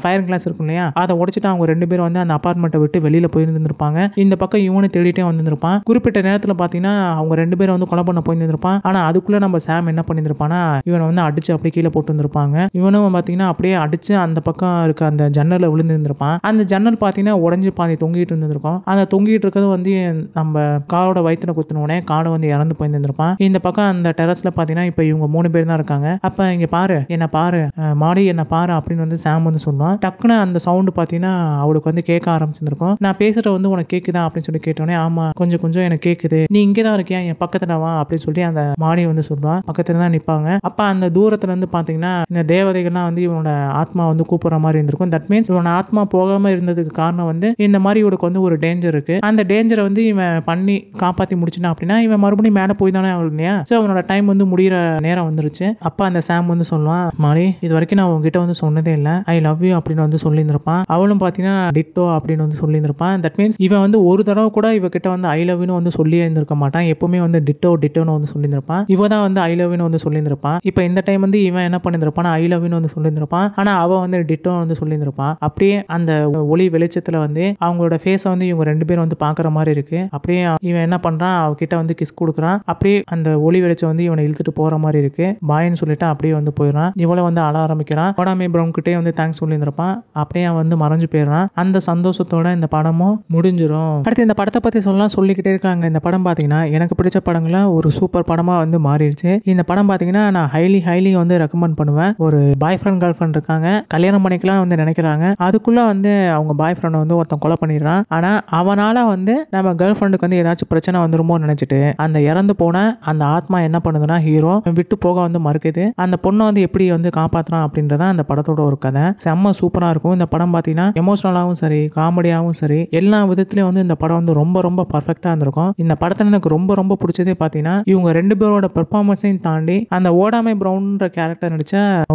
ஃபயர் கிளாஸ் இருக்கும் இல்லையா, அதை உடைச்சிட்டு அவங்க 2 பேரும் வந்து அந்த அபார்ட்மெண்ட்டை விட்டு வெளியில போயிருந்திருப்பாங்க. இந்த பக்கம் இவனு தேடிட்டே வந்திருப்பான். குறிப்பிட்ட நேரத்தில் பார்த்தீங்கன்னா பார்த்தீங்கன்னா அவங்க 2 பேரும் வந்து கொலை பண்ண போயிருந்திருப்பான். ஆனால் அதுக்குள்ளே நம்ம சாம் என்ன பண்ணியிருப்பானா இவனை வந்து அடிச்சு அப்படியே கீழே போட்டு வந்திருப்பாங்க. இவனும் பார்த்தீங்கன்னா அப்படியே அடிச்சு அந்த பக்கம் இருக்க அந்த ஜன்னலில் விழுந்திருந்திருப்பான். அந்த ஜன்னல் பார்த்தீங்கன்னா உடஞ்சி பாதி தொங்கிட்டு இருந்திருக்கும். அந்த தொங்கிட்டு இருக்கிறது வந்து நம்ம காலோட வயிற்றுல குத்தினோடனே காலை வந்து இறந்து போயிருந்திருப்பான். இந்த பக்கம் அந்த டெரஸ்ல பார்த்தீங்கன்னா இப்போ இவங்க 3 பேர் தான் இருக்காங்க. அப்போ இங்கே பாரு என்ன பாரு மாடி என்ன பாரு அப்படின்னு வந்து சாம் வந்து சொல்லுவான். டக்குன்னு அந்த சவுண்டு பார்த்தீங்கன்னா அவளுக்கு வந்து கேட்க ஆரம்பிச்சிருக்கும். நான் பேசுறது வந்து உனக்கு கேட்குதா அப்படின்னு சொல்லி கேட்டோன்னே ஆமா கொஞ்சம் கொஞ்சம் எனக்கு கேட்குது, நீ இங்கே தான் இருக்கியா என் பக்கத்துல வா அப்படின்னு சொல்லி அந்த மாடி வந்து சொல்லுவான். பக்கத்துல தான் நிற்பாங்க. அப்போ அந்த தூரத்துல இருந்து பார்த்தீங்கன்னா இந்த தேவதைகள்லாம் வந்து இவனோட ஆத்மா வந்து கூப்பிடுற மாதிரி இருந்திருக்கும். தட் மீன்ஸ் இவனோட ஆத்மா போகாம இருந்ததுக்கு காரணம் வந்து இந்த மாதிரி இவனுக்கு வந்து ஒரு டேஞ்சர் இருக்கு. அந்த டேஞ்சரை வந்து இவன் பண்ணி காப்பாற்றி முடிச்சினா அப்படின்னா இவன் மறுபடியும் மேலே போய் தானே ஆகும் இல்லையா. ஸோ அவனோட டைம் வந்து முடிகிற நேரம் வந்துருச்சு. அப்போ அந்த சாம் வந்து சொல்லுவான், மாடி இது வரைக்கும் நான் உங்ககிட்ட வந்து சொன்னதே இல்லை, ஐ லவ் யூ அப்படின்னு வந்து சொல்லியிருந்திருப்பான். அவளும் பார்த்தீங்கன்னா டிட்டோ அப்படின்னு வந்து சொல்லியிருந்திருப்பான். தட் மீன்ஸ் இவன் வந்து ஒரு தடவை கூட இவகிட்ட வந்து ஐ லவ் யூன்னு வந்து சொல்லியே இருந்திருக்க மாட்டான். எப்பவுமே வந்து டிட்டோ டிட்டோன்னு வந்து சொல்லியிருந்திருப்பான். இவ தான் வந்து ஐ லவ் யூன்னு வந்து சொல்லியிருந்திருப்பான். இப்போ இந்த டைம் வந்து இவன் என்ன பண்ணியிருந்திருப்பான் ஐ லவ் யூன்னு வந்து சொல்லியிருந்திருப்பான். ஆனால் அவன் வந்து டிட்டோ வந்து சொல்லியிருந்திருப்பான். அப்படியே அந்த ஒளி வெளிச்சத்தில் வந்து அவங்களோட ஃபேஸை வந்து இவங்க 2 பேரும் வந்து பார்க்குற மாதிரி இருக்கு. அப்படியே இவன் என்ன பண்ணுறான் அவகிட்ட வந்து கிஸ் கொடுக்குறான். அப்படியே அந்த ஒளி வெளிச்சம் வந்து இவனை இழுத்துட்டு போகிற மாதிரி இருக்கு. பாயின்னு சொல்லிட்டு அப்படியே வந்து போயிடறான். இவளை வந்து அழ ஆரம்பிக்கிறான். ஓடாமே ப்ரௌன் கிட்டே வந்து தேங்க்ஸ் சொல்லியிருந்திருப்பான். அப்படியே அவன் வந்து மறைஞ்சு போயிடுறான். அந்த சந்தோஷத்தோட இந்த படமும் முடிஞ்சிடும். அடுத்து இந்த படத்தை பற்றி சொல்லிக்கிட்டே இருக்காங்க. இந்த படம் பார்த்தீங்கன்னா எனக்கு பிடிச்ச படங்கள ஒரு சூப்பர் படமாக வந்து மாறிடுச்சு. இந்த படம் பார்த்தீங்கன்னா நான் ஹைலி வந்து ரெக்கமெண்ட் பண்ணுவேன். ஒரு பாய் ஃப்ரெண்ட் கேர்ள் ஃப்ரெண்ட் இருக்காங்க, கல்யாணம் பண்ணிக்கலாம் வந்து நினைக்கிறாங்க. அதுக்குள்ள வந்து அவங்க பாய் ஃப்ரெண்டை வந்து ஒருத்தன் கொலை பண்ணிடுறான். ஆனால் அவனால வந்து நம்ம கேர்ள் ஃப்ரெண்டுக்கு வந்து ஏதாச்சும் பிரச்சனை வந்துருமோ நினைச்சிட்டு அந்த இறந்து போன அந்த ஆத்மா என்ன பண்ணுதுன்னா ஹீரோ விட்டு போக வந்து மறுக்குது. அந்த பொண்ணை வந்து எப்படி வந்து காப்பாற்றுறான் அப்படின்றத அந்த படத்தோட ஒரு கதை. செம்ம சூப்பராக இருக்கும். இந்த படம் பார்த்தீங்கன்னா எமோஷனலாகவும் சரி காமெடியாகவும் சரி எல்லா விதத்துலையும் வந்து இந்த படம் வந்து ரொம்ப பர்ஃபெக்டாக இருந்திருக்கும். இந்த படத்தில் எனக்கு ரொம்ப பிடிச்சதே பார்த்தீங்கன்னா இவங்க 2 பேரோட பெர்ஃபார்மன்ஸையும் தாண்டி அந்த ஓடாமை ப்ரௌன்ற கேரக்டர் நடிச்ச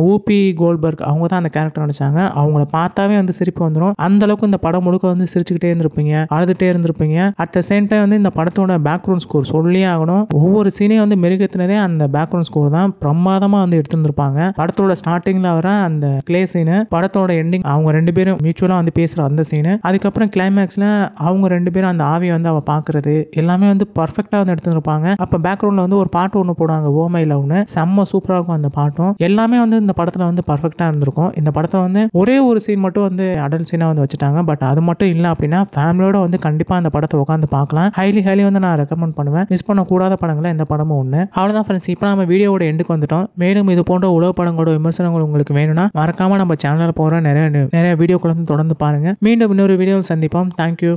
ஊபி கோல்பர்க் அவங்க தான் அந்த கேரக்டர் நடிச்சாங்க. அவங்கள பார்த்தாவே வந்து சிரிப்பு வந்துடும். அந்த அளவுக்கு இந்த படம் முழுக்க வந்து சிரிச்சுக்கிட்டே இருந்திருப்பீங்க, அழுதுகிட்டே இருந்திருப்பீங்க. அட் த சேம் டைம் வந்து இந்த படத்தோட பேக்ரவுண்ட் ஸ்கோர் சொல்லியே ஆகணும். ஒவ்வொரு சீனையும் வந்து மெருகேற்றினதே அந்த பேக்ரவுண்ட் ஸ்கோர் தான். பிரமாதமா வந்து எடுத்திருந்திருப்பாங்க. படத்தோட ஸ்டார்டிங்ல வர அந்த கிளே சீனு, படத்தோட எண்டிங் அவங்க 2 பேரும் மியூச்சுவலா வந்து பேசுற அந்த சீனு, அதுக்கப்புறம் கிளைமேக்ஸ்ல அவங்க 2 பேரும் அந்த ஆவியை வந்து அவ பாக்குறது எல்லாமே வந்து பர்ஃபெக்டா வந்து எடுத்திருப்பாங்க. அப்ப பேக்ரவுண்ட்ல வந்து ஒரு பாட்டு ஒன்று போடுவாங்க, ஓ மை லவ்னு, செம்ம சூப்பரா இருக்கும் அந்த பாட்டும். எல்லாமே வந்து இந்த படத்துல வந்து பர்ஃபெக்டா இருந்திருக்கும். இந்த படத்துல வந்து ஒரே ஒரு சீன் மட்டும் வந்து அடல்ட் சீனா வந்து வச்சுட்டாங்க. பட் அது மட்டும் இல்லை அப்படின்னா ஃபேமிலியோட வந்து கண்டிப்பா அந்த படத்தை உட்காந்து பார்க்கலாம். ஹைலி வந்து நான் ரெக்கமெண்ட் பண்ணுவேன். மிஸ் பண்ண கூடாத படங்களை இந்த படமும் ஒன்று. அவ்வளவுதான் ஃப்ரெண்ட்ஸ், இப்போ நம்ம வீடியோவோட எண்டுக்கு வந்துட்டோம். மேலும் இது போன்ற உலக படங்களோட விமர்சனங்கள் உங்களுக்கு வேணும்னா மறக்காம நம்ம சேனலில் போகிற நிறைய வீடியோக்களை வந்து தொடர்ந்து பாருங்க. மீண்டும் இன்னொரு வீடியோவில் சந்திப்போம். தேங்க்யூ.